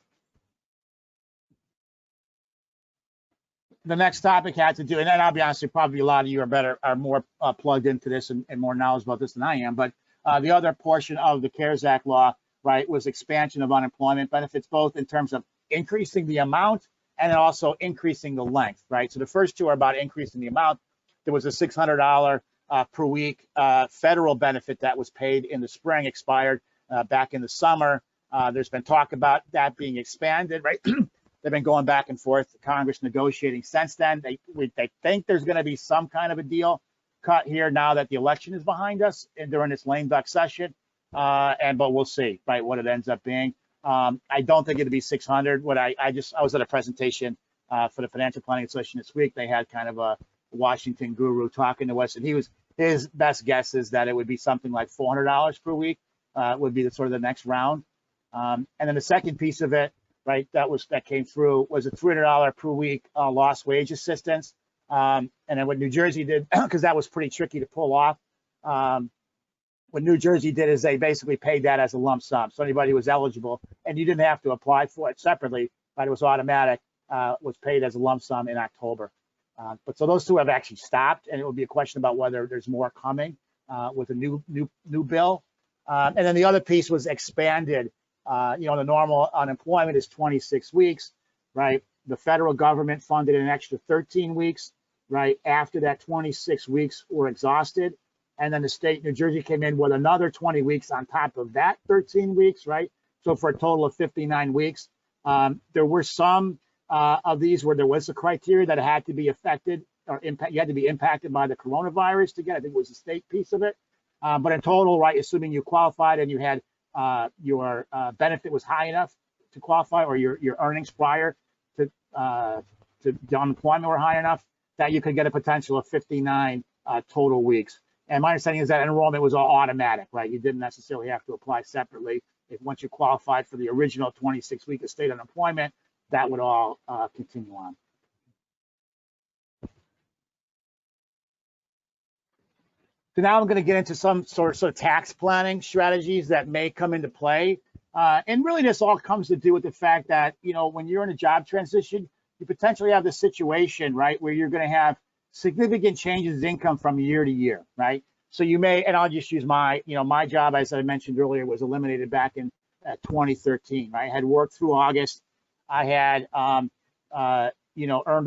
The next topic had to do, and then I'll be honest, probably a lot of you are more plugged into this and more knowledgeable about this than I am, but the other portion of the CARES Act law, right, was expansion of unemployment benefits, both in terms of increasing the amount and also increasing the length, right? So the first two are about increasing the amount. There was a $600 per week federal benefit that was paid in the spring, expired back in the summer. There's been talk about that being expanded, right? They've been going back and forth, Congress negotiating since then. They think there's going to be some kind of a deal cut here now that the election is behind us and during this lame duck session. But we'll see, right, what it ends up being. I don't think it'll be 600. I was at a presentation for the Financial Planning Association this week. They had kind of a Washington guru talking to us, and his best guess is that it would be something like $400 per week would be the sort of the next round. And then the second piece of it, right, that came through was a $300 per week lost wage assistance. And then what New Jersey did, because that was pretty tricky to pull off, what New Jersey did is they basically paid that as a lump sum. So anybody who was eligible, and you didn't have to apply for it separately, but it was automatic, was paid as a lump sum in October. But so those two have actually stopped, and it will be a question about whether there's more coming with a new bill. And then the other piece was expanded. The normal unemployment is 26 weeks, right? The federal government funded an extra 13 weeks, right? After that 26 weeks were exhausted. And then the state, New Jersey, came in with another 20 weeks on top of that 13 weeks, right? So for a total of 59 weeks. There were some of these where there was a criteria that had to be affected or impact. You had to be impacted by the coronavirus to get. I think it was the state piece of it. But in total, right, assuming you qualified and you had your benefit was high enough to qualify, or your earnings prior to the unemployment were high enough, that you could get a potential of 59 total weeks. And my understanding is that enrollment was all automatic, right? You didn't necessarily have to apply separately. If once you qualified for the original 26-week of state unemployment, that would all continue on. So now I'm going to get into some sort of tax planning strategies that may come into play. And really this all comes to do with the fact that, when you're in a job transition, you potentially have this situation, right, where you're going to have significant changes in income from year to year, right? So you may, and I'll just use my job, as I mentioned earlier, was eliminated back in 2013, right? I had worked through August. I had, earned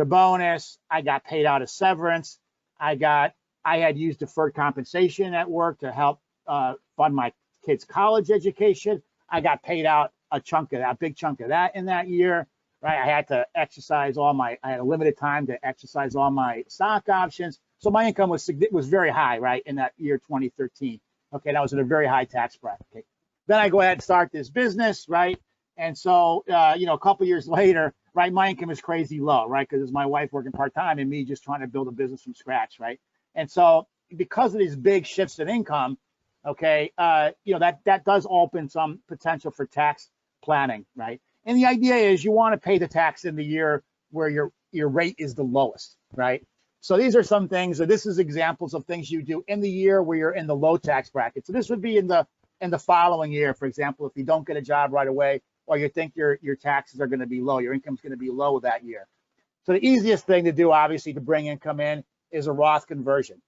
a bonus. I got paid out a severance. I had used deferred compensation at work to help fund my kids' college education. I got paid out a big chunk of that in that year, right? I had to exercise I had a limited time to exercise all my stock options. So my income was very high, right, in that year 2013. Okay, that was in a very high tax bracket. Okay. Then I go ahead and start this business, right? And so, a couple years later, right, my income is crazy low, right? Because it's my wife working part-time and me just trying to build a business from scratch, right? And so because of these big shifts in income, okay, that does open some potential for tax planning, right? And the idea is you want to pay the tax in the year where your rate is the lowest, right? So these are some things, or this is examples of things you do in the year where you're in the low tax bracket. So this would be in the following year, for example, if you don't get a job right away, or you think your taxes are going to be low, your income's going to be low that year. So the easiest thing to do, obviously, to bring income in is a Roth conversion.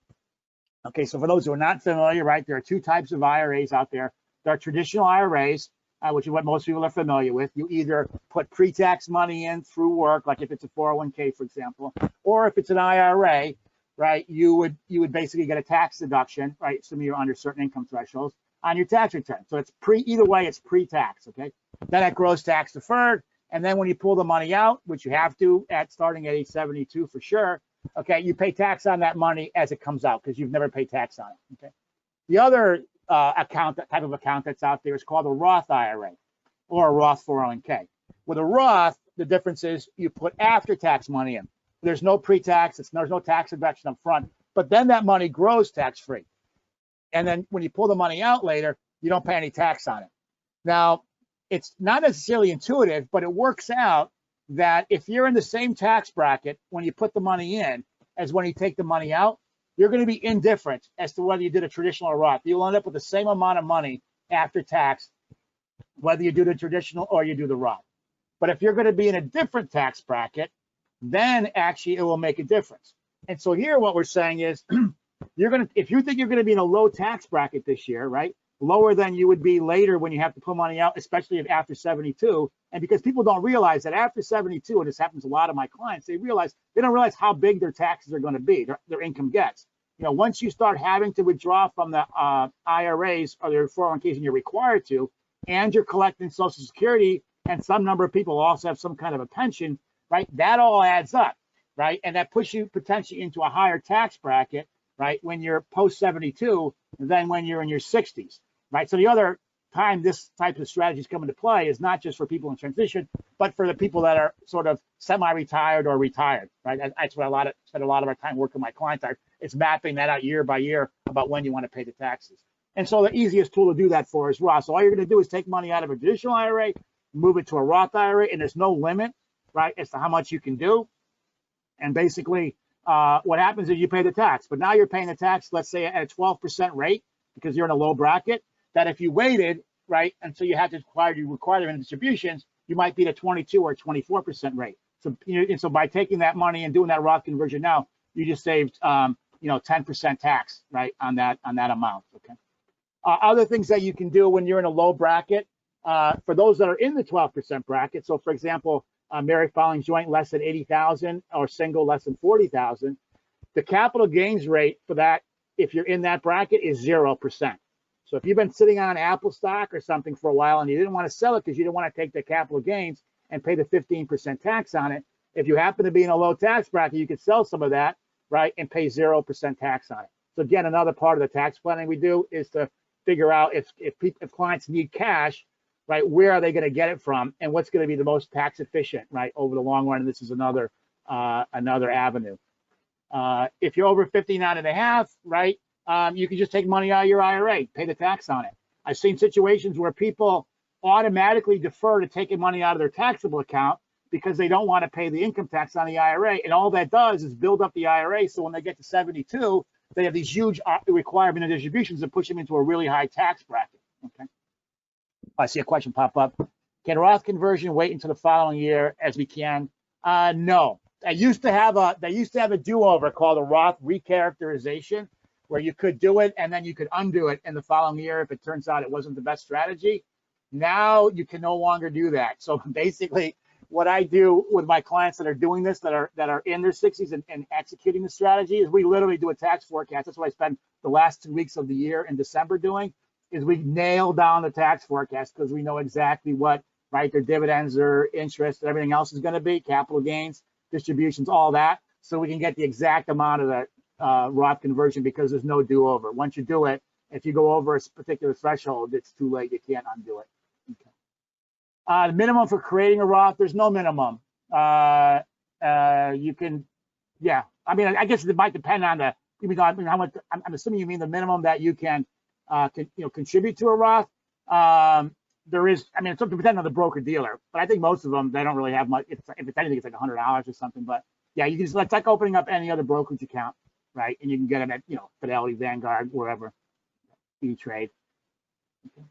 Okay, so for those who are not familiar, right, there are two types of IRAs out there. There are traditional IRAs, which is what most people are familiar with. You either put pre-tax money in through work, like if it's a 401k, for example, or if it's an IRA, right, you would basically get a tax deduction, right, assuming you're under certain income thresholds, on your tax return. So it's either way, it's pre-tax, okay? Then at gross tax deferred, and then when you pull the money out, which you have to starting at age 72 for sure, okay, you pay tax on that money as it comes out because you've never paid tax on it, okay? The other type of account that's out there is called a Roth IRA or a Roth 401k. With a Roth, the difference is you put after-tax money in. There's no pre-tax, there's no tax deduction up front, but then that money grows tax-free. And then when you pull the money out later, you don't pay any tax on it. Now, it's not necessarily intuitive, but it works out that if you're in the same tax bracket when you put the money in as when you take the money out, you're going to be indifferent as to whether you did a traditional or Roth. You'll end up with the same amount of money after tax, whether you do the traditional or you do the Roth. But if you're going to be in a different tax bracket, then actually it will make a difference. And so here what we're saying is if you think you're going to be in a low tax bracket this year, right? Lower than you would be later when you have to put money out, especially if after 72. And because people don't realize that after 72, and this happens to a lot of my clients, they don't realize how big their taxes are going to be, their income gets. You know, once you start having to withdraw from the IRAs or their 401ks and you're required to, and you're collecting Social Security, and some number of people also have some kind of a pension, right? That all adds up, right? And that puts you potentially into a higher tax bracket, right? When you're post 72 than when you're in your 60s, right? So the other time this type of strategies come into play is not just for people in transition, but for the people that are sort of semi-retired or retired, right? That's what spend a lot of our time working with my clients are. It's mapping that out year by year about when you want to pay the taxes. And so the easiest tool to do that for is Roth. So all you're going to do is take money out of a traditional IRA, move it to a Roth IRA, and there's no limit, right, as to how much you can do. And basically, what happens is you pay the tax. But now you're paying the tax, let's say, at a 12% rate because you're in a low bracket, that if you waited, right, until you had to require them in distributions, you might be at a 22 or 24% rate. So, and so by taking that money and doing that Roth conversion now, you just saved, 10% tax, right, on that amount, okay? Other things that you can do when you're in a low bracket, for those that are in the 12% bracket, so for example, married filing joint less than 80,000 or single less than 40,000, the capital gains rate for that, if you're in that bracket, is 0%. So if you've been sitting on Apple stock or something for a while and you didn't want to sell it because you didn't want to take the capital gains and pay the 15% tax on it, if you happen to be in a low tax bracket, you could sell some of that, right, and pay 0% tax on it. So again, another part of the tax planning we do is to figure out if clients need cash, right, where are they going to get it from and what's going to be the most tax efficient, right, over the long run. And this is another avenue. If you're over 59 and a half, right, you can just take money out of your IRA, pay the tax on it. I've seen situations where people automatically defer to taking money out of their taxable account because they don't want to pay the income tax on the IRA. And all that does is build up the IRA. So when they get to 72, they have these huge requirement of distributions that push them into a really high tax bracket. Okay. I see a question pop up. Can Roth conversion wait until the following year as we can? No. They used to have a do-over called a Roth recharacterization, where you could do it and then you could undo it in the following year if it turns out it wasn't the best strategy. Now you can no longer do that. So basically, what I do with my clients that are doing this, that are in their 60s and executing the strategy, is we literally do a tax forecast. That's what I spend the last 2 weeks of the year in December doing, is we nail down the tax forecast because we know exactly what, right, their dividends, their interest, everything else is going to be, capital gains, distributions, all that. So we can get the exact amount of the Roth conversion because there's no do-over. Once you do it, if you go over a particular threshold, it's too late. You can't undo it. Okay. The minimum for creating a Roth, there's no minimum. You can, yeah. I mean, I guess it might depend on how much. I'm assuming you mean the minimum that you can, contribute to a Roth. There is, I mean, it's depending on the broker dealer, but I think most of them, they don't really have much. If it's anything, it's like $100 or something. But yeah, you can just, it's like opening up any other brokerage account, right? And you can get them at, Fidelity, Vanguard, wherever, E-Trade. Okay.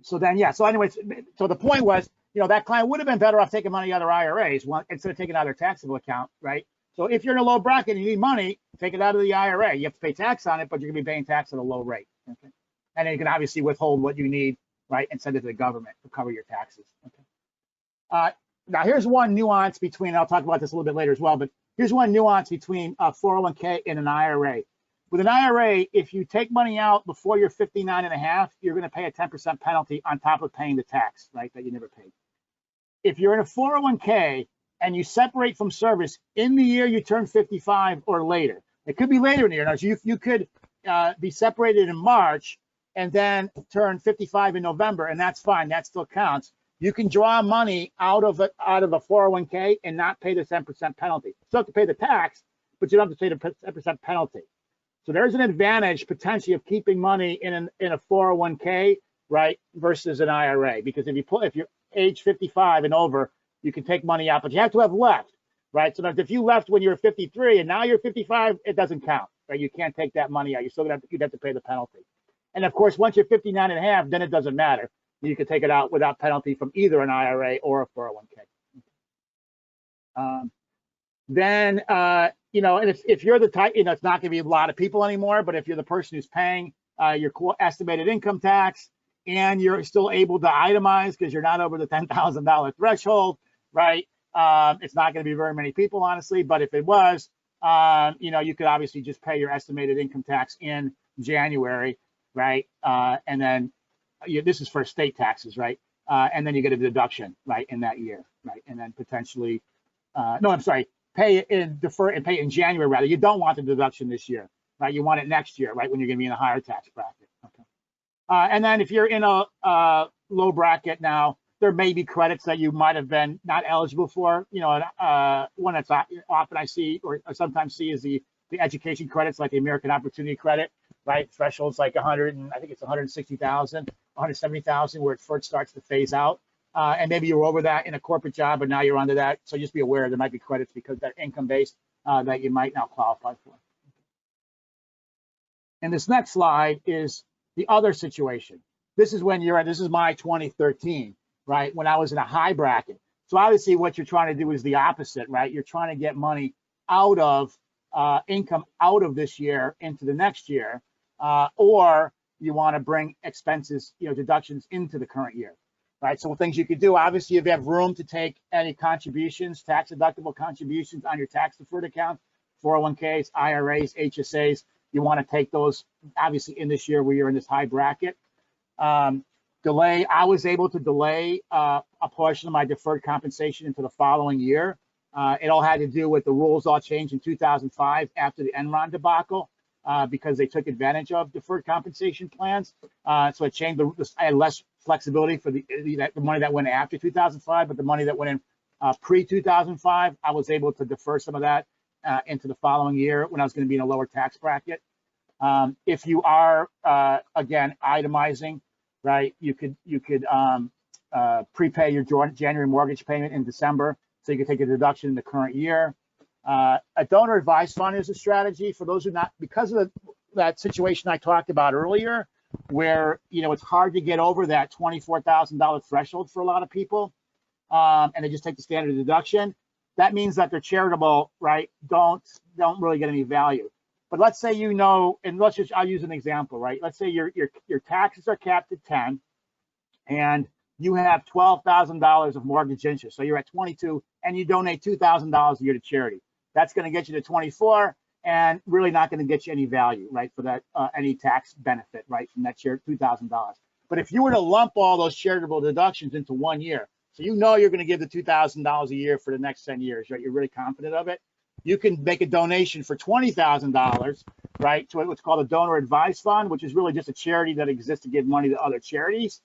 So then, yeah. So anyways, so the point was, that client would have been better off taking money out of their IRAs instead of taking it out of their taxable account, right? So if you're in a low bracket and you need money, take it out of the IRA. You have to pay tax on it, but you're gonna be paying tax at a low rate. Okay. And then you can obviously withhold what you need, right, and send it to the government to cover your taxes. Okay. Now here's one nuance between, I'll talk about this a little bit later as well, but here's one nuance between a 401k and an IRA. With an IRA, if you take money out before you're 59 and a half, you're going to pay a 10% penalty on top of paying the tax, right, that you never paid. If you're in a 401k and you separate from service in the year you turn 55 or later, it could be later in the year. Now, you could be separated in March and then turn 55 in November, and that's fine. That still counts. You can draw money out of a 401k and not pay the 10% penalty. You still have to pay the tax, but you don't have to pay the 10% penalty. So there's an advantage potentially of keeping money in a 401k, right, versus an IRA. Because if age 55 and over, you can take money out, but you have to have left, right? So if you left when you're 53 and now you're 55, it doesn't count, right? You can't take that money out. You're still you'd have to pay the penalty. And of course, once you're 59 and a half, then it doesn't matter. You can take it out without penalty from either an IRA or a 401k. And if you're the type, it's not going to be a lot of people anymore, but if you're the person who's paying your estimated income tax and you're still able to itemize because you're not over the $10,000 threshold, right? It's not going to be very many people, honestly, but if it was, you could obviously just pay your estimated income tax in January, right? And then this is for state taxes, right? And then you get a deduction, right, in that year, right? And then potentially, pay it in defer and pay it in January rather. You don't want the deduction this year, right? You want it next year, right, when you're going to be in a higher tax bracket. Okay. And then if you're in a low bracket now, there may be credits that you might have been not eligible for. One that's often I see or sometimes see is the education credits, like the American Opportunity Credit, right? Thresholds like 100 and I think it's 160,000, 170,000, where it first starts to phase out. And maybe you were over that in a corporate job, but now you're under that. So just be aware there might be credits because they're income-based that you might now qualify for. And this next slide is the other situation. This is when this is my 2013, right? When I was in a high bracket. So obviously what you're trying to do is the opposite, right? You're trying to get money out of income out of this year into the next year, or you want to bring expenses, deductions into the current year. Right, so things you could do, obviously, if you have room to take any contributions, tax deductible contributions on your tax deferred account, 401ks, IRAs, HSAs, you want to take those, obviously, in this year where you're in this high bracket. I was able to delay a portion of my deferred compensation into the following year. It all had to do with the rules all changed in 2005 after the Enron debacle. Because they took advantage of deferred compensation plans. So it changed. I had less flexibility for the money that went after 2005, but the money that went in pre-2005, I was able to defer some of that into the following year when I was going to be in a lower tax bracket. If you are, again, itemizing, right, you could prepay your January mortgage payment in December, so you could take a deduction in the current year. A donor advised fund is a strategy for those who because of that situation I talked about earlier, where it's hard to get over that $24,000 threshold for a lot of people, and they just take the standard deduction. That means that they're charitable, right? Don't really get any value. But let's say and I'll use an example, right? Let's say your taxes are capped at 10, and you have $12,000 of mortgage interest, so you're at 22, and you donate $2,000 a year to charity. That's going to get you to 24 and really not going to get you any value, right, for that, any tax benefit, right, from that share, $2,000. But if you were to lump all those charitable deductions into 1 year, so you're going to give the $2,000 a year for the next 10 years, right, you're really confident of it, you can make a donation for $20,000, right, to what's called a donor advised fund, which is really just a charity that exists to give money to other charities.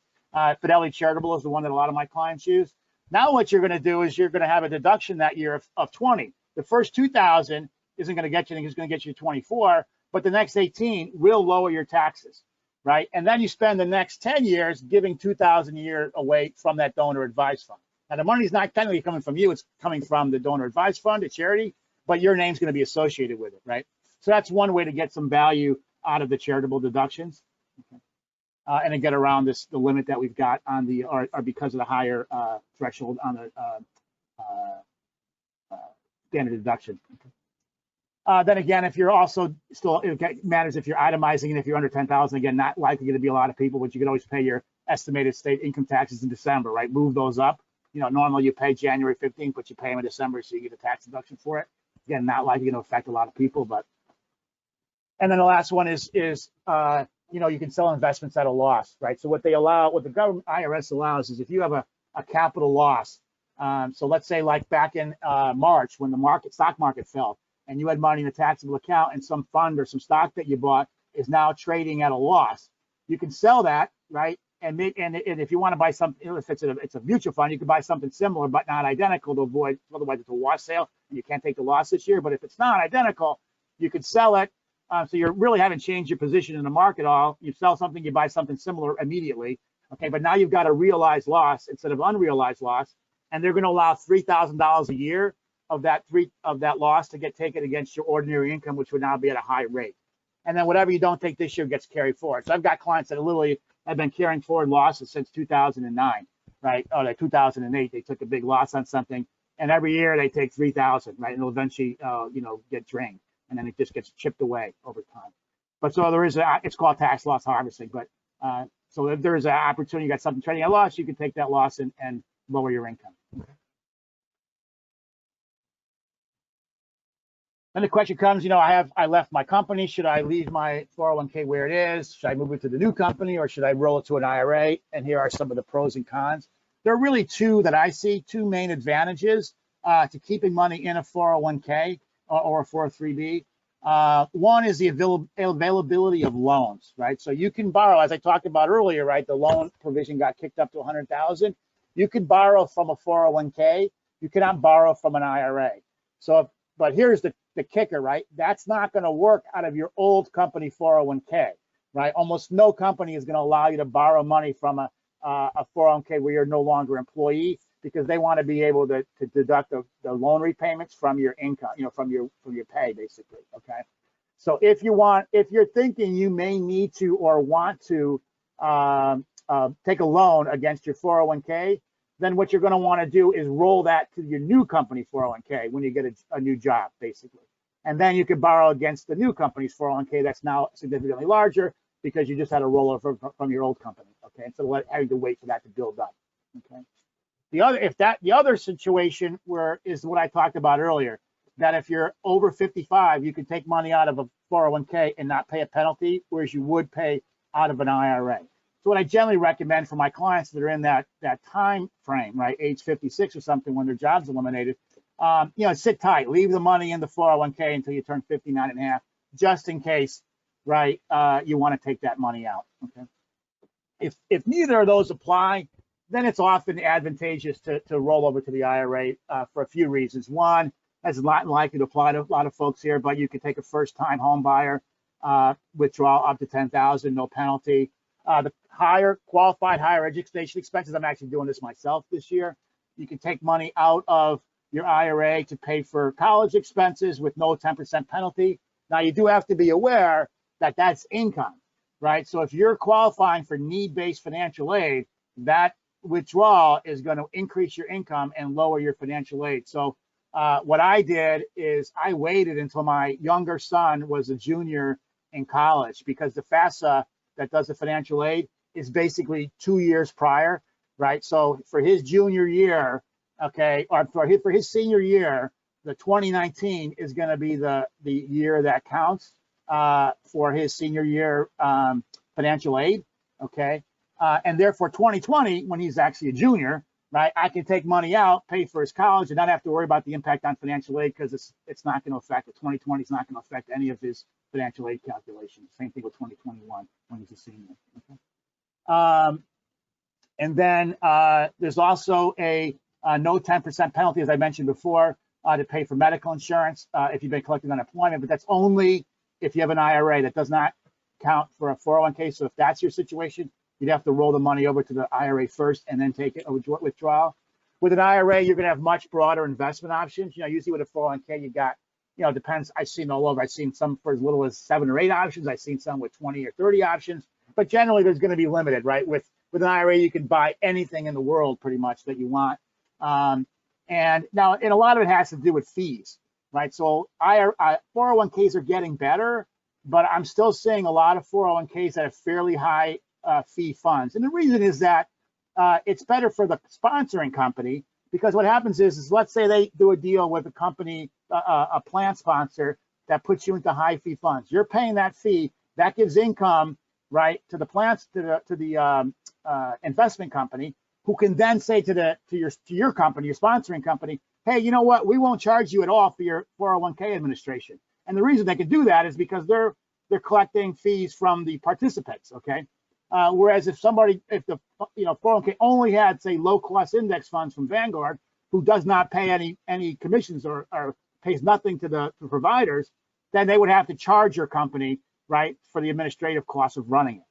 Fidelity Charitable is the one that a lot of my clients use. Now what you're going to do is you're going to have a deduction that year of 20. The first 2,000 isn't going to get you anything, it's going to get you 24, but the next 18 will lower your taxes, right? And then you spend the next 10 years giving 2,000 a year away from that donor advised fund. Now the money's not technically coming from you, it's coming from the donor advised fund, a charity, but your name's going to be associated with it, right? So that's one way to get some value out of the charitable deductions. Okay. And then get around the limit that we've got on or because of the higher threshold on the standard deduction. Then again, if you're also still, it matters if you're itemizing and if you're under 10,000, again, not likely going to be a lot of people, but you can always pay your estimated state income taxes in December, right? Move those up. Normally you pay January 15th, but you pay them in December, so you get a tax deduction for it. Again, not likely going to affect a lot of people, but. And then the last one is you can sell investments at a loss, right? So what the government IRS allows is if you have a capital loss. So let's say like back in March when the stock market fell and you had money in a taxable account and some fund or some stock that you bought is now trading at a loss. You can sell that, right? And if you want to buy something, if it's a mutual fund, you can buy something similar but not identical to avoid, otherwise it's a wash sale and you can't take the loss this year. But if it's not identical, you could sell it. So you really haven't changed your position in the market at all. You sell something, you buy something similar immediately. Okay, but now you've got a realized loss instead of unrealized loss, and they're going to allow $3,000 a year of that loss to get taken against your ordinary income, which would now be at a high rate. And then whatever you don't take this year gets carried forward. So I've got clients that literally have been carrying forward losses since 2009, right? Or like 2008, they took a big loss on something, and every year they take 3,000, right? And it'll eventually, get drained, and then it just gets chipped away over time. But so there is it's called tax loss harvesting. But so if there's an opportunity, you got something trading at a loss, you can take that loss and lower your income. Then the question comes, I left my company. Should I leave my 401k where it is? Should I move it to the new company, or should I roll it to an IRA? And here are some of the pros and cons. There are really two that I see, two main advantages to keeping money in a 401k or a 403b. One is the availability of loans, right? So you can borrow, as I talked about earlier, right? The loan provision got kicked up to 100,000. You can borrow from a 401k. You cannot borrow from an IRA. So, but here's the kicker, right? That's not going to work out of your old company 401k, right? Almost no company is going to allow you to borrow money from a 401k where you're no longer employee, because they want to be able to deduct the loan repayments from your income, from your pay, basically. Okay. So if you're thinking you may need to or want to take a loan against your 401k, then what you're going to want to do is roll that to your new company 401k when you get a new job, basically. And then you can borrow against the new company's 401k that's now significantly larger because you just had a rollover from your old company. Okay. Instead of having to wait for that to build up. Okay. The other situation is what I talked about earlier, that if you're over 55, you can take money out of a 401k and not pay a penalty, whereas you would pay out of an IRA. So what I generally recommend for my clients that are in that time frame, right, age 56 or something, when their job's eliminated, sit tight, leave the money in the 401k until you turn 59 and a half, just in case, right, you want to take that money out. Okay. If neither of those apply, then it's often advantageous to roll over to the IRA for a few reasons. One, that's not likely to apply to a lot of folks here, but you could take a first-time home buyer withdrawal up to $10,000, no penalty. The qualified higher education expenses, I'm actually doing this myself this year. You can take money out of your IRA to pay for college expenses with no 10% penalty. Now, you do have to be aware that that's income, right? So if you're qualifying for need-based financial aid, that withdrawal is going to increase your income and lower your financial aid. So what I did is I waited until my younger son was a junior in college, because the FAFSA that does the financial aid is basically 2 years prior, right? So for his junior year, okay, or for his senior year, the 2019 is going to be the year that counts for his senior year financial aid, okay? And therefore 2020, when he's actually a junior, right, I can take money out, pay for his college, and not have to worry about the impact on financial aid, because it's not going to affect, the 2020 is not going to affect any of his financial aid calculations. Same thing with 2021 when he's a senior. Okay. And then there's also a no 10% penalty, as I mentioned before, to pay for medical insurance if you've been collecting unemployment, but that's only if you have an IRA. That does not count for a 401k. So if that's your situation, you'd have to roll the money over to the IRA first and then take it withdrawal. With an IRA, you're going to have much broader investment options. Usually with a 401k, you got, depends. I've seen all over. I've seen some for as little as 7 or 8 options. I've seen some with 20 or 30 options, but generally there's going to be limited, right? With an IRA, you can buy anything in the world pretty much that you want. And a lot of it has to do with fees, right? So 401ks are getting better, but I'm still seeing a lot of 401ks that have fairly high fee funds. And the reason is that it's better for the sponsoring company, because what happens is let's say they do a deal with a company, a plan sponsor that puts you into high fee funds. You're paying that fee, that gives income, right, to the plans, to the investment company, who can then say to your company, your sponsoring company, hey, you know what, we won't charge you at all for your 401k administration. And the reason they can do that is because they're collecting fees from the participants, okay? Whereas if the 401k only had, say, low cost index funds from Vanguard, who does not pay any commissions or pays nothing to the providers, then they would have to charge your company, right, for the administrative costs of running it.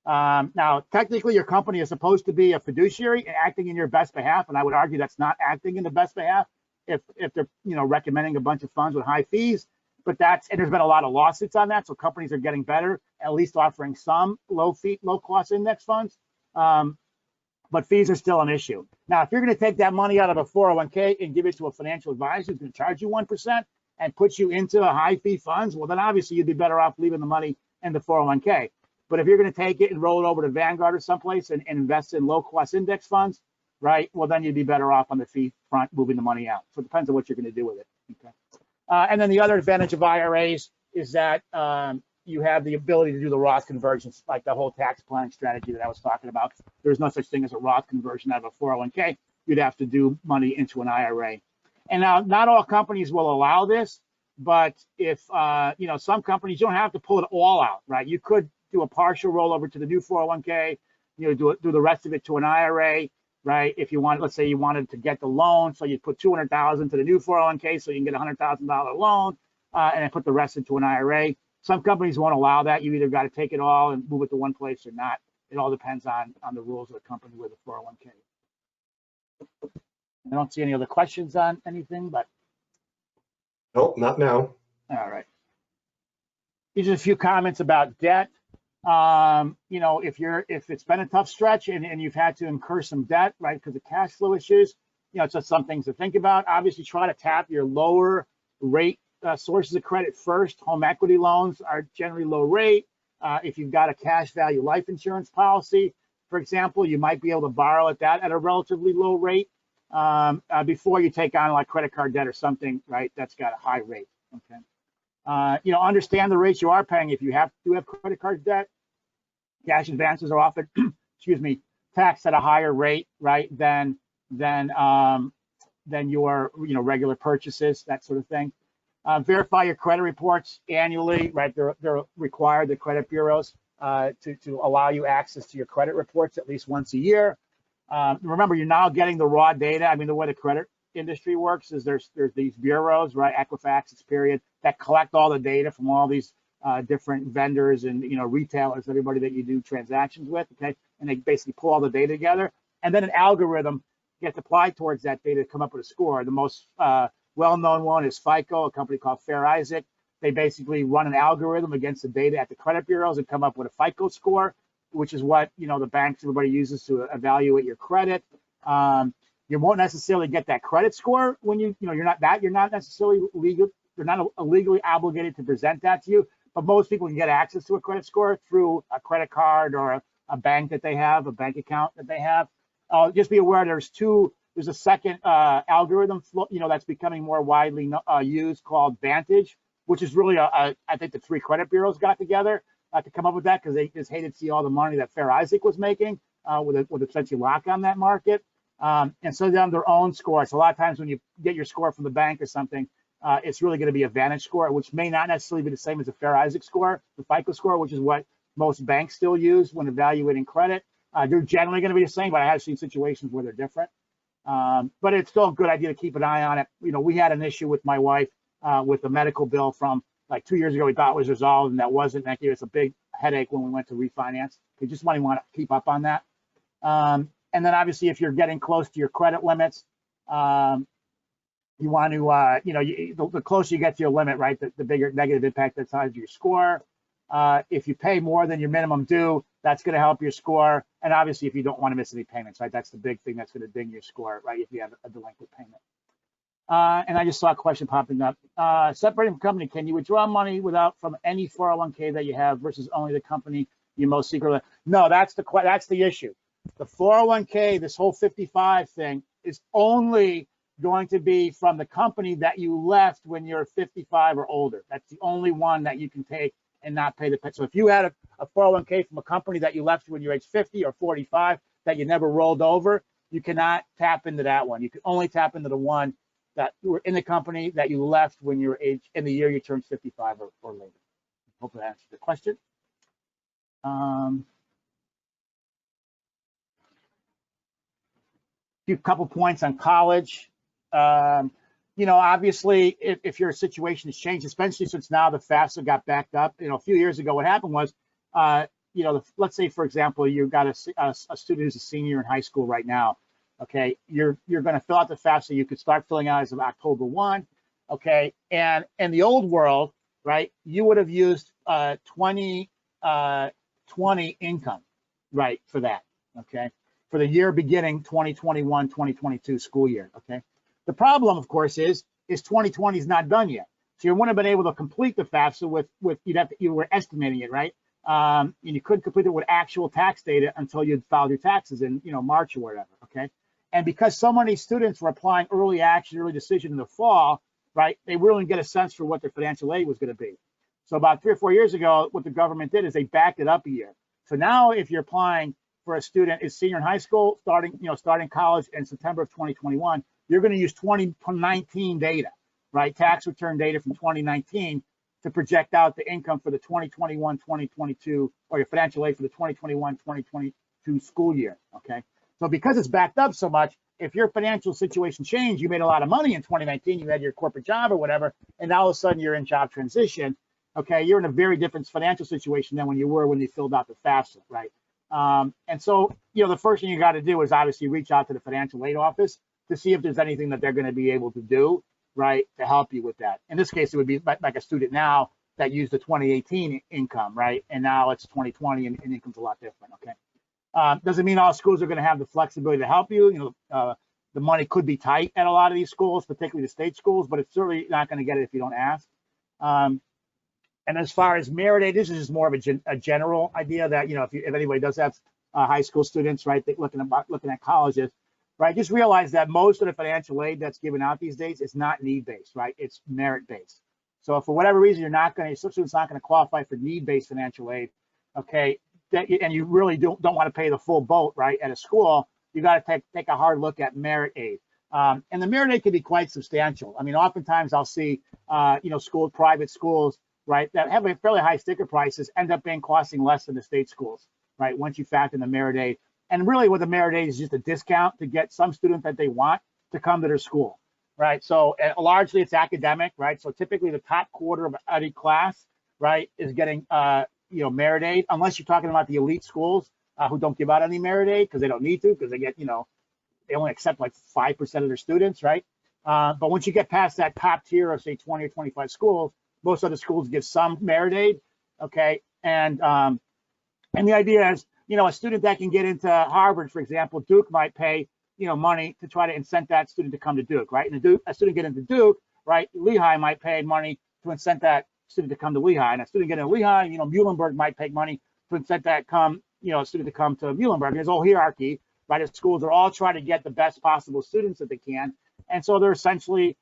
Now, technically, your company is supposed to be a fiduciary acting in your best behalf, and I would argue that's not acting in the best behalf if they're recommending a bunch of funds with high fees. But and there's been a lot of lawsuits on that, so companies are getting better, at least offering some low cost index funds. But fees are still an issue. Now, if you're going to take that money out of a 401k and give it to a financial advisor who's going to charge you 1% and put you into a high fee funds, well, then obviously you'd be better off leaving the money in the 401k. But if you're going to take it and roll it over to Vanguard or someplace and invest in low cost index funds, right? Well, then you'd be better off on the fee front moving the money out. So it depends on what you're going to do with it. Okay. And then the other advantage of IRAs is that you have the ability to do the Roth conversions, like the whole tax planning strategy that I was talking about. There's no such thing as a Roth conversion out of a 401k. You'd have to do money into an IRA. And now, not all companies will allow this, but if some companies, you don't have to pull it all out, right? You could do a partial rollover to the new 401k, do the rest of it to an IRA, right? If you want, let's say you wanted to get the loan, so you put $200,000 to the new 401k, so you can get a $100,000 loan, and then put the rest into an IRA. Some companies won't allow that. You either got to take it all and move it to one place or not. It all depends on the rules of the company with a 401k. I don't see any other questions on anything, but. Nope, not now. All right. These are a few comments about debt. If it's been a tough stretch and you've had to incur some debt, right, because of cash flow issues, it's just some things to think about. Obviously, try to tap your lower rate sources of credit first. Home equity loans are generally low rate. If you've got a cash value life insurance policy, for example, you might be able to borrow at a relatively low rate before you take on like credit card debt or something, right? That's got a high rate. Okay. Understand the rates you are paying if you do have credit card debt. Cash advances are often, taxed at a higher rate, right, than your regular purchases, that sort of thing. Verify your credit reports annually, right? They're required, the credit bureaus, to allow you access to your credit reports at least once a year. Remember, you're now getting the raw data. I mean, the way the credit industry works is there's these bureaus, right? Equifax, Experian, that collect all the data from all these different vendors and retailers, everybody that you do transactions with, okay? And they basically pull all the data together, and then an algorithm gets applied towards that data to come up with a score. The most well-known one is FICO, a company called Fair Isaac. They basically run an algorithm against the data at the credit bureaus and come up with a FICO score, which is what the banks, everybody uses to evaluate your credit. You won't necessarily get that credit score when you're not necessarily legal. They're not legally obligated to present that to you, but most people can get access to a credit score through a credit card or a bank that they have, a bank account that they have. Just be aware there's a second algorithm, that's becoming more widely used called Vantage, which is really I think the three credit bureaus got together to come up with that because they just hated to see all the money that Fair Isaac was making with essentially lock on that market. And so they have their own score. So a lot of times when you get your score from the bank or something, it's really going to be a Vantage score, which may not necessarily be the same as a Fair Isaac score, the FICO score, which is what most banks still use when evaluating credit. They're generally going to be the same, but I have seen situations where they're different. But it's still a good idea to keep an eye on it. We had an issue with my wife with a medical bill from like 2 years ago. We thought it was resolved, and that wasn't. That gave us a big headache when we went to refinance. We just want to keep up on that. And then obviously, if you're getting close to your credit limits, you want to, the closer you get to your limit, right, the bigger negative impact that's on your score. If you pay more than your minimum due, that's going to help your score. And obviously, if you don't want to miss any payments, right, that's the big thing that's going to ding your score, right, if you have a delinquent payment. And I just saw a question popping up. Separating from company, can you withdraw money from any 401k that you have versus only the company you most secretly? No, that's the issue. The 401k, this whole 55 thing, is only going to be from the company that you left when you're 55 or older. That's the only one that you can take and not pay the penalty. So if you had a 401k from a company that you left when you're age 50 or 45 that you never rolled over, you cannot tap into that one. You can only tap into the one that you were in the company that you left when you were in the year you turned 55 or later. Hope that answers the question. A couple points on college. Obviously, if your situation has changed, especially since now the FAFSA got backed up, a few years ago, what happened was let's say, for example, you've got a student who's a senior in high school right now. Okay, you're going to fill out the FAFSA. You could start filling out as of October 1. Okay, and in the old world, right, you would have used 2020 income, right, for that. Okay, for the year beginning 2021-2022 school year. Okay, the problem, of course, is 2020 is not done yet. So you wouldn't have been able to complete the FAFSA with you were estimating it, right? And you couldn't complete it with actual tax data until you'd filed your taxes in March or whatever. Okay, and because so many students were applying early action, early decision in the fall, right? They really didn't get a sense for what their financial aid was going to be. So about 3 or 4 years ago, what the government did is they backed it up a year. So now, if you're applying for a student is senior in high school, starting college in September of 2021, you're going to use 2019 data, right? Tax return data from 2019 to project out the income for the 2021-2022, or your financial aid for the 2021-2022 school year. Okay, so because it's backed up so much, if your financial situation changed, you made a lot of money in 2019, you had your corporate job or whatever, and now all of a sudden you're in job transition. Okay, you're in a very different financial situation than when you were when you filled out the FAFSA, right? And so, the first thing you got to do is obviously reach out to the financial aid office to see if there's anything that they're going to be able to do, right, to help you with that. In this case, it would be like a student now that used the 2018 income, right, and now it's 2020 and income's a lot different. Okay, doesn't mean all schools are going to have the flexibility to help you. The money could be tight at a lot of these schools, particularly the state schools, but it's certainly not going to get it if you don't ask. And as far as merit aid, this is just more of a general idea that, if anybody does have high school students, right, looking at colleges, right, just realize that most of the financial aid that's given out these days is not need-based, right? It's merit-based. So if for whatever reason some student's not going to qualify for need-based financial aid, okay, and you really don't want to pay the full boat, right, at a school, you got to take a hard look at merit aid. And the merit aid can be quite substantial. I mean, oftentimes I'll see, private schools, right, that have a fairly high sticker prices end up costing less than the state schools, right, once you factor in the merit aid. And really what the merit aid is just a discount to get some student that they want to come to their school, right? So largely it's academic, right? So typically the top quarter of any class, right, is getting, merit aid, unless you're talking about the elite schools who don't give out any merit aid because they don't need to, because they get, they only accept like 5% of their students, right? But once you get past that top tier of say 20 or 25 schools, most other schools give some merit aid, okay? And the idea is, a student that can get into Harvard, for example, Duke might pay, money to try to incent that student to come to Duke, right? And a student get into Duke, right? Lehigh might pay money to incent that student to come to Lehigh. And a student get into Lehigh, Muhlenberg might pay money to incent that student to come to Muhlenberg. There's a whole hierarchy, right? As schools are all trying to get the best possible students that they can. And so they're essentially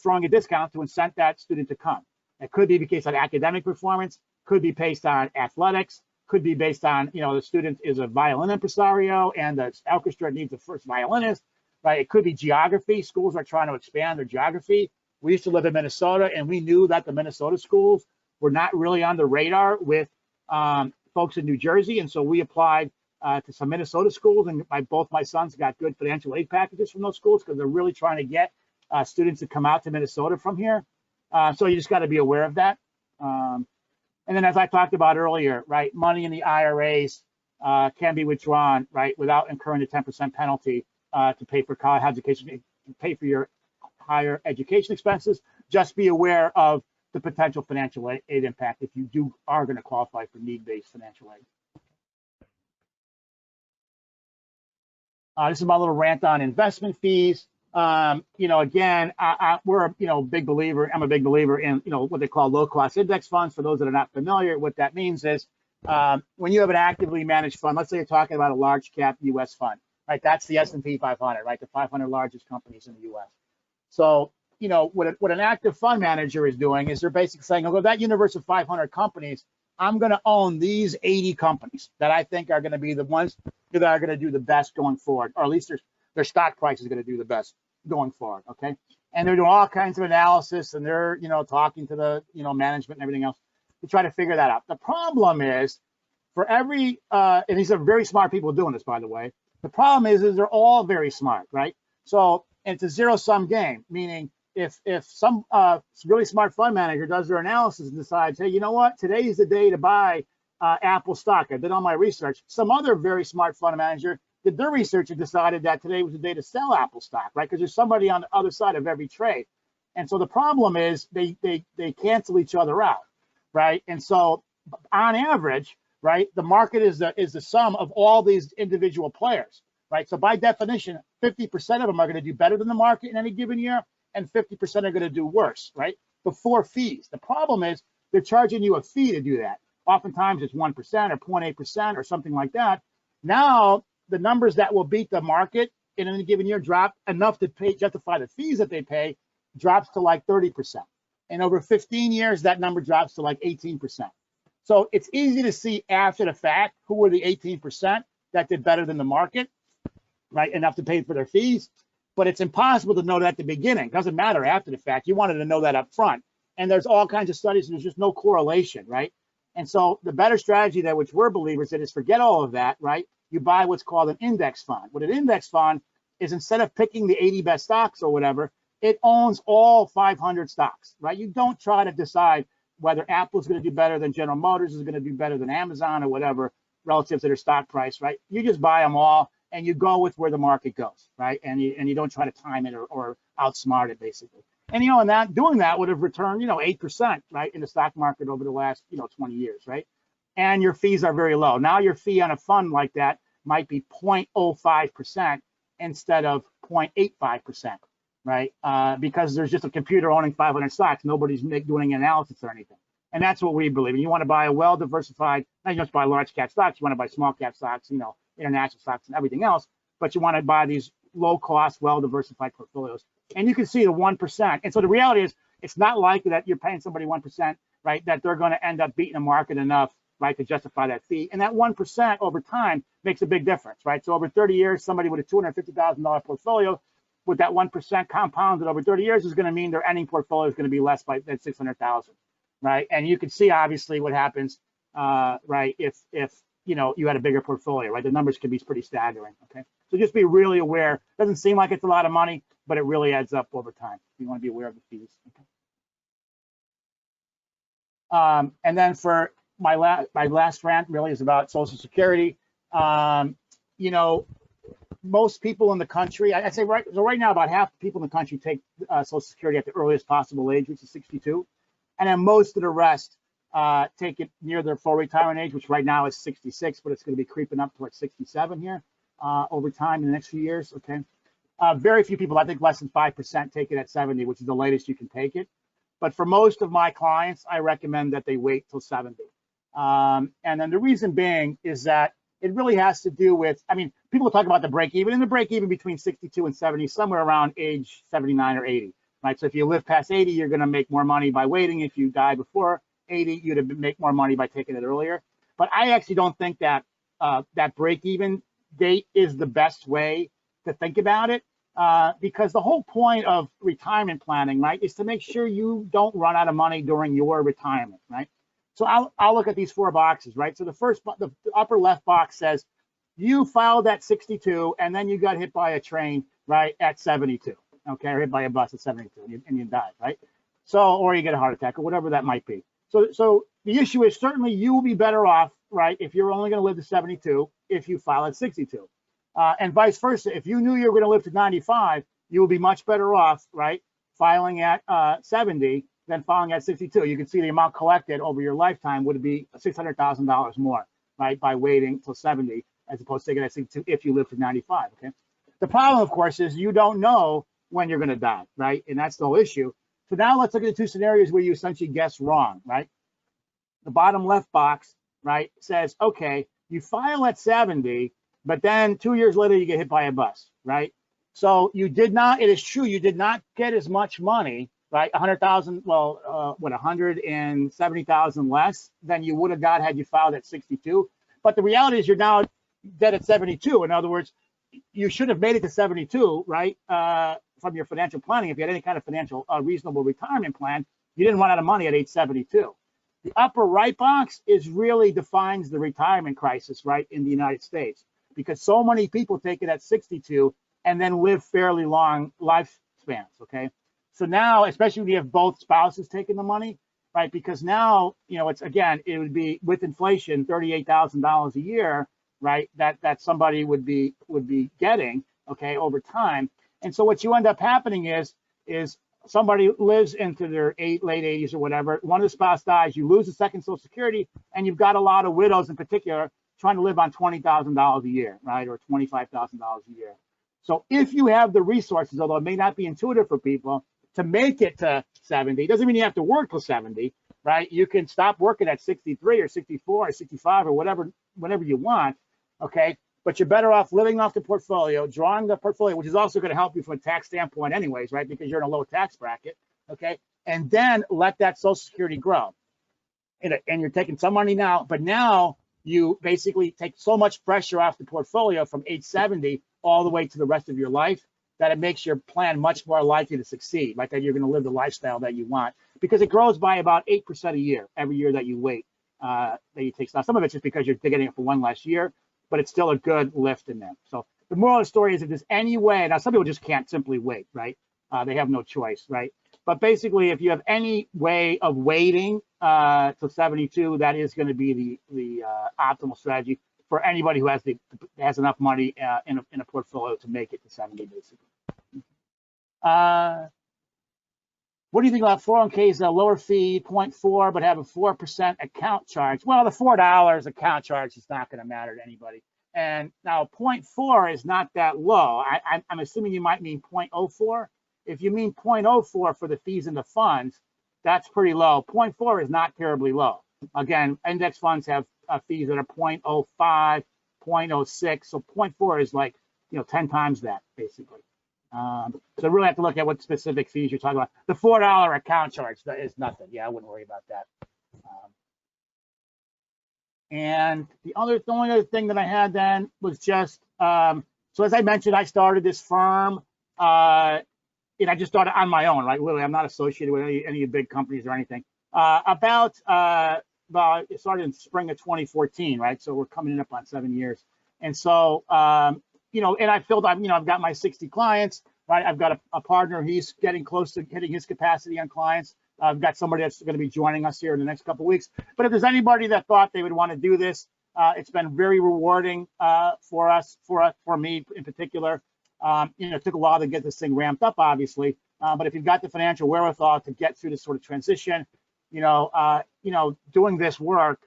throwing a discount to incent that student to come. It could be based on academic performance, could be based on athletics, could be based on, the student is a violin impresario and the orchestra needs a first violinist, right? It could be geography. Schools are trying to expand their geography. We used to live in Minnesota, and we knew that the Minnesota schools were not really on the radar with folks in New Jersey. And so we applied to some Minnesota schools, and both my sons got good financial aid packages from those schools because they're really trying to get students to come out to Minnesota from here. So you just got to be aware of that. And then, as I talked about earlier, right, money in the IRAs can be withdrawn, right, without incurring the 10% penalty to pay for college education, to pay for your higher education expenses. Just be aware of the potential financial aid impact if you are going to qualify for need-based financial aid. This is my little rant on investment fees. Again, we're a big believer. I'm a big believer in what they call low-cost index funds. For those that are not familiar, what that means is when you have an actively managed fund. Let's say you're talking about a large cap U.S. fund, right? That's the S&P 500, right? The 500 largest companies in the U.S. So what an active fund manager is doing is they're basically saying, okay, that universe of 500 companies, I'm going to own these 80 companies that I think are going to be the ones that are going to do the best going forward, or at least their stock price is going to do the best going forward, okay? And they're doing all kinds of analysis, and they're, talking to the, management and everything else to try to figure that out. The problem is for every, and these are very smart people doing this, by the way. The problem is they're all very smart, right? So it's a zero-sum game, meaning if some really smart fund manager does their analysis and decides, hey, you know what, today is the day to buy, Apple stock. I did all my research. Some other very smart fund manager did their research and decided that today was the day to sell Apple stock, right? Because there's somebody on the other side of every trade. And so the problem is they cancel each other out, right? And so on average, right, the market is the sum of all these individual players, right? So by definition, 50% of them are going to do better than the market in any given year, and 50% are going to do worse, right? Before fees. The problem is they're charging you a fee to do that. Oftentimes it's 1% or 0.8% or something like that. Now the numbers that will beat the market in any given year drop enough to justify the fees that they pay, drops to like 30%. And over 15 years, that number drops to like 18%. So it's easy to see after the fact who were the 18% that did better than the market, right? Enough to pay for their fees. But it's impossible to know that at the beginning. Doesn't matter after the fact. You wanted to know that up front. And there's all kinds of studies, and there's just no correlation, right? And so the better strategy that which we're believers in is forget all of that, right? You buy what's called an index fund. What an index fund is, instead of picking the 80 best stocks or whatever, it owns all 500 stocks, right? You don't try to decide whether Apple's going to do better than General Motors, is going to do better than Amazon or whatever relative to their stock price, right? You just buy them all and you go with where the market goes, right? And you don't try to time it or outsmart it, basically. And, and doing that would have returned, 8%, right, in the stock market over the last, 20 years, right? And your fees are very low. Now your fee on a fund like that might be 0.05% instead of 0.85%, right? Because there's just a computer owning 500 stocks. Nobody's doing analysis or anything. And that's what we believe. And you want to buy a well-diversified, not just buy large cap stocks, you want to buy small cap stocks, international stocks and everything else, but you want to buy these low cost, well-diversified portfolios. And you can see the 1%. And so the reality is, it's not likely that you're paying somebody 1%, right, that they're going to end up beating the market enough, right, to justify that fee. And that 1% over time makes a big difference, right? So over 30 years, somebody with a $250,000 portfolio with that 1% compounded over 30 years is going to mean their ending portfolio is going to be less by than 600,000, right? And you can see obviously what happens, right, if you had a bigger portfolio, right? The numbers can be pretty staggering, okay? So just be really aware. It doesn't seem like it's a lot of money, but it really adds up over time. You want to be aware of the fees, okay? And then for my last rant really is about Social Security. Most people in the country, I'd say right now, about half the people in the country take Social Security at the earliest possible age, which is 62. And then most of the rest take it near their full retirement age, which right now is 66, but it's going to be creeping up towards 67 here over time in the next few years, okay? Very few people, I think less than 5%, take it at 70, which is the latest you can take it. But for most of my clients, I recommend that they wait till 70. And then the reason being is that it really has to do with, people talk about the break even, and the break even between 62 and 70, somewhere around age 79 or 80, right? So if you live past 80, you're going to make more money by waiting. If you die before 80, you'd make more money by taking it earlier. But I actually don't think that that break even date is the best way to think about it, because the whole point of retirement planning, right, is to make sure you don't run out of money during your retirement, right? So I'll look at these 4 boxes, right? So the upper left box says you filed at 62 and then you got hit by a train, right, at 72, okay, or hit by a bus at 72 and you died, right? So, or you get a heart attack or whatever that might be. So the issue is, certainly you will be better off, right, if you're only going to live to 72 if you file at 62. And vice versa, if you knew you were going to live to 95, you will be much better off, right, filing at 70 than filing at 62. You can see the amount collected over your lifetime would be $600,000 more, right, by waiting till 70 as opposed to taking at 62 if you live to 95, okay? The problem, of course, is you don't know when you're going to die, right? And that's the whole issue. So now let's look at the 2 scenarios where you essentially guess wrong, right? The bottom left box, right, says, okay, you file at 70, but then 2 years later you get hit by a bus, right? So you did not, it is true, you did not get as much money, right? 100,000, well, 170,000 less than you would have got had you filed at 62. But the reality is you're now dead at 72. In other words, you should have made it to 72, right? From your financial planning. If you had any kind of financial reasonable retirement plan, you didn't run out of money at age 72. The upper right box is really defines the retirement crisis, right, in the United States, because so many people take it at 62 and then live fairly long lifespans, okay? So now, especially when you have both spouses taking the money, right? Because now, it's, again, it would be with inflation, $38,000 a year, right? That somebody would be getting, okay, over time. And so what you end up happening is somebody lives into their late 80s or whatever. One of the spouse dies, you lose the second Social Security, and you've got a lot of widows in particular trying to live on $20,000 a year, right, or $25,000 a year. So if you have the resources, although it may not be intuitive for people, to make it to 70, doesn't mean you have to work till 70, right? You can stop working at 63 or 64 or 65 or whatever you want, okay? But you're better off living off the portfolio, drawing the portfolio, which is also going to help you from a tax standpoint anyways, right? Because you're in a low tax bracket, okay? And then let that Social Security grow. And you're taking some money now, but now you basically take so much pressure off the portfolio from age 70 all the way to the rest of your life that it makes your plan much more likely to succeed, like that you're going to live the lifestyle that you want, because it grows by about 8% a year every year that you wait, that you take. Now, some of it's just because you're getting it for one last year, but it's still a good lift in there. So the moral of the story is, if there's any way, now some people just can't simply wait, right? They have no choice, right? But basically, if you have any way of waiting till 72, that is going to be the optimal strategy for anybody who has enough money in a portfolio to make it to 70, basically. What do you think about 401ks, a lower fee, 0.4, but have a 4% account charge? Well, the $4 account charge is not going to matter to anybody. And now 0.4 is not that low. I'm assuming you might mean 0.04. If you mean 0.04 for the fees in the funds, that's pretty low. 0.4 is not terribly low. Again, index funds have fees that are 0.05, 0.06. So 0.4 is like, 10 times that, basically. So really have to look at what specific fees you're talking about. The $4 account charge, that is nothing. Yeah, I wouldn't worry about that. And the only other thing that I had then was just, so as I mentioned, I started this firm, and I just started on my own, right? Literally, I'm not associated with any big companies or anything. It started in spring of 2014, right? So we're coming up on 7 years. And so, and I've got my 60 clients, right? I've got a partner, he's getting close to hitting his capacity on clients. I've got somebody that's going to be joining us here in the next couple of weeks. But if there's anybody that thought they would want to do this, it's been very rewarding for us, for me in particular. It took a while to get this thing ramped up, obviously. But if you've got the financial wherewithal to get through this sort of transition, doing this work,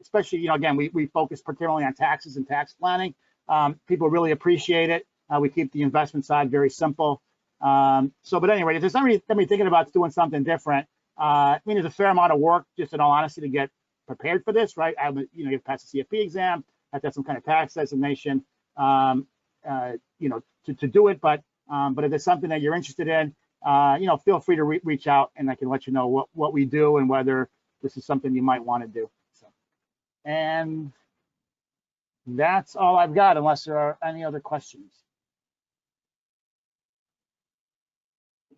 especially, again, we focus particularly on taxes and tax planning. People really appreciate it. We keep the investment side very simple. But anyway, if there's somebody thinking about doing something different, there's a fair amount of work, just in all honesty, to get prepared for this, right? You have to pass the CFP exam, have to have some kind of tax designation, to do it. But if it's something that you're interested in, feel free to reach out, and I can let you know what we do and whether this is something you might want to do. So, and that's all I've got, unless there are any other questions.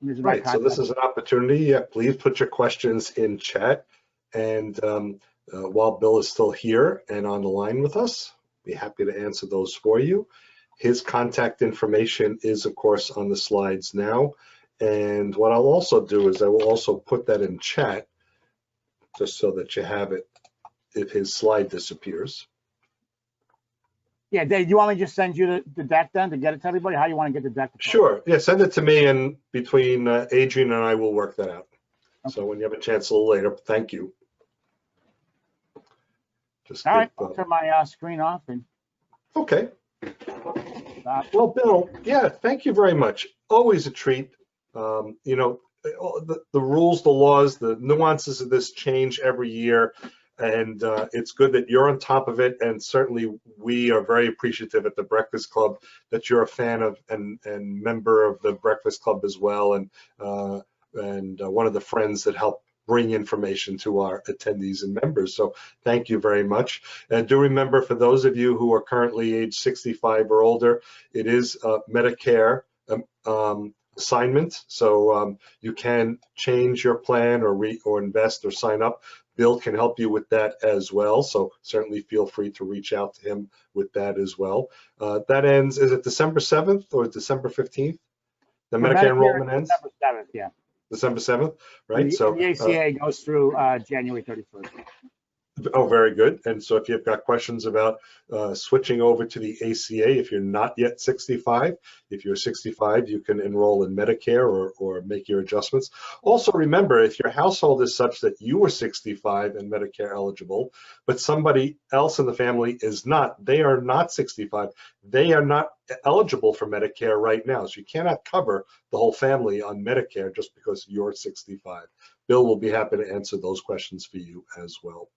Right, so this is an opportunity. Yeah, please put your questions in chat. And while Bill is still here and on the line with us, be happy to answer those for you. His contact information is, of course, on the slides now. And what I'll also do is I will also put that in chat, just so that you have it if his slide disappears. Yeah, Dave, do you want me to just send you the deck then to get it to everybody? How do you want to get the deck? Sure. Yeah, send it to me, and between Adrian and I will work that out. Okay. So when you have a chance a little later, thank you. All right, I'll turn my screen off. And okay. Well, Bill, yeah, thank you very much. Always a treat. The rules, the laws, the nuances of this change every year. And it's good that you're on top of it, and certainly we are very appreciative at the Breakfast Club that you're a fan of and member of the Breakfast Club as well, and one of the friends that help bring information to our attendees and members. So thank you very much. And do remember, for those of you who are currently age 65 or older, it is a Medicare assignment, so you can change your plan or invest or sign up. Bill can help you with that as well, so certainly feel free to reach out to him with that as well. That ends, is it December 7th or December 15th? The Medicare enrollment ends? December 7th, yeah. December 7th, right? And the ACA goes through January 31st. Oh, very good. And so if you've got questions about switching over to the ACA, if you're not yet 65, if you're 65, you can enroll in Medicare or make your adjustments. Also remember, if your household is such that you were 65 and Medicare eligible, but somebody else in the family is not, they are not 65, they are not eligible for Medicare right now. So you cannot cover the whole family on Medicare just because you're 65. Bill will be happy to answer those questions for you as well.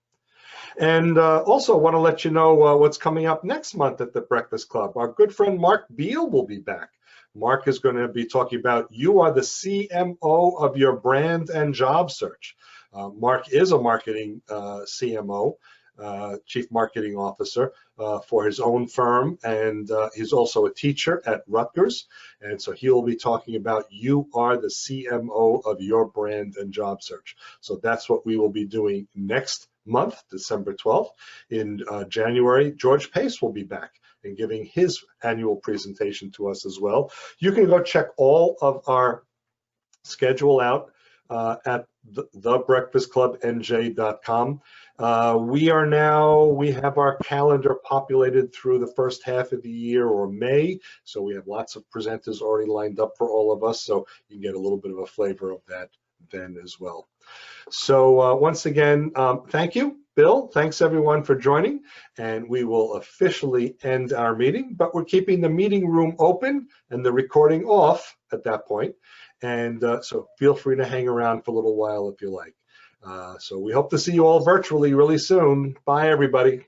And also want to let you know what's coming up next month at the Breakfast Club. Our good friend Mark Beal will be back. Mark is going to be talking about you are the CMO of your brand and job search. Mark is a marketing CMO, Chief Marketing Officer for his own firm, and he's also a teacher at Rutgers. And so he'll be talking about you are the CMO of your brand and job search. So that's what we will be doing next month, December 12th. In January, George Pace will be back and giving his annual presentation to us as well. You can go check all of our schedule out at thebreakfastclubnj.com. We have our calendar populated through the first half of the year or May, so we have lots of presenters already lined up for all of us, so you can get a little bit of a flavor of that then as well. So once again, thank you, Bill. Thanks everyone for joining, and we will officially end our meeting, but we're keeping the meeting room open and the recording off at that point. And so feel free to hang around for a little while if you like. So we hope to see you all virtually really soon. Bye, everybody.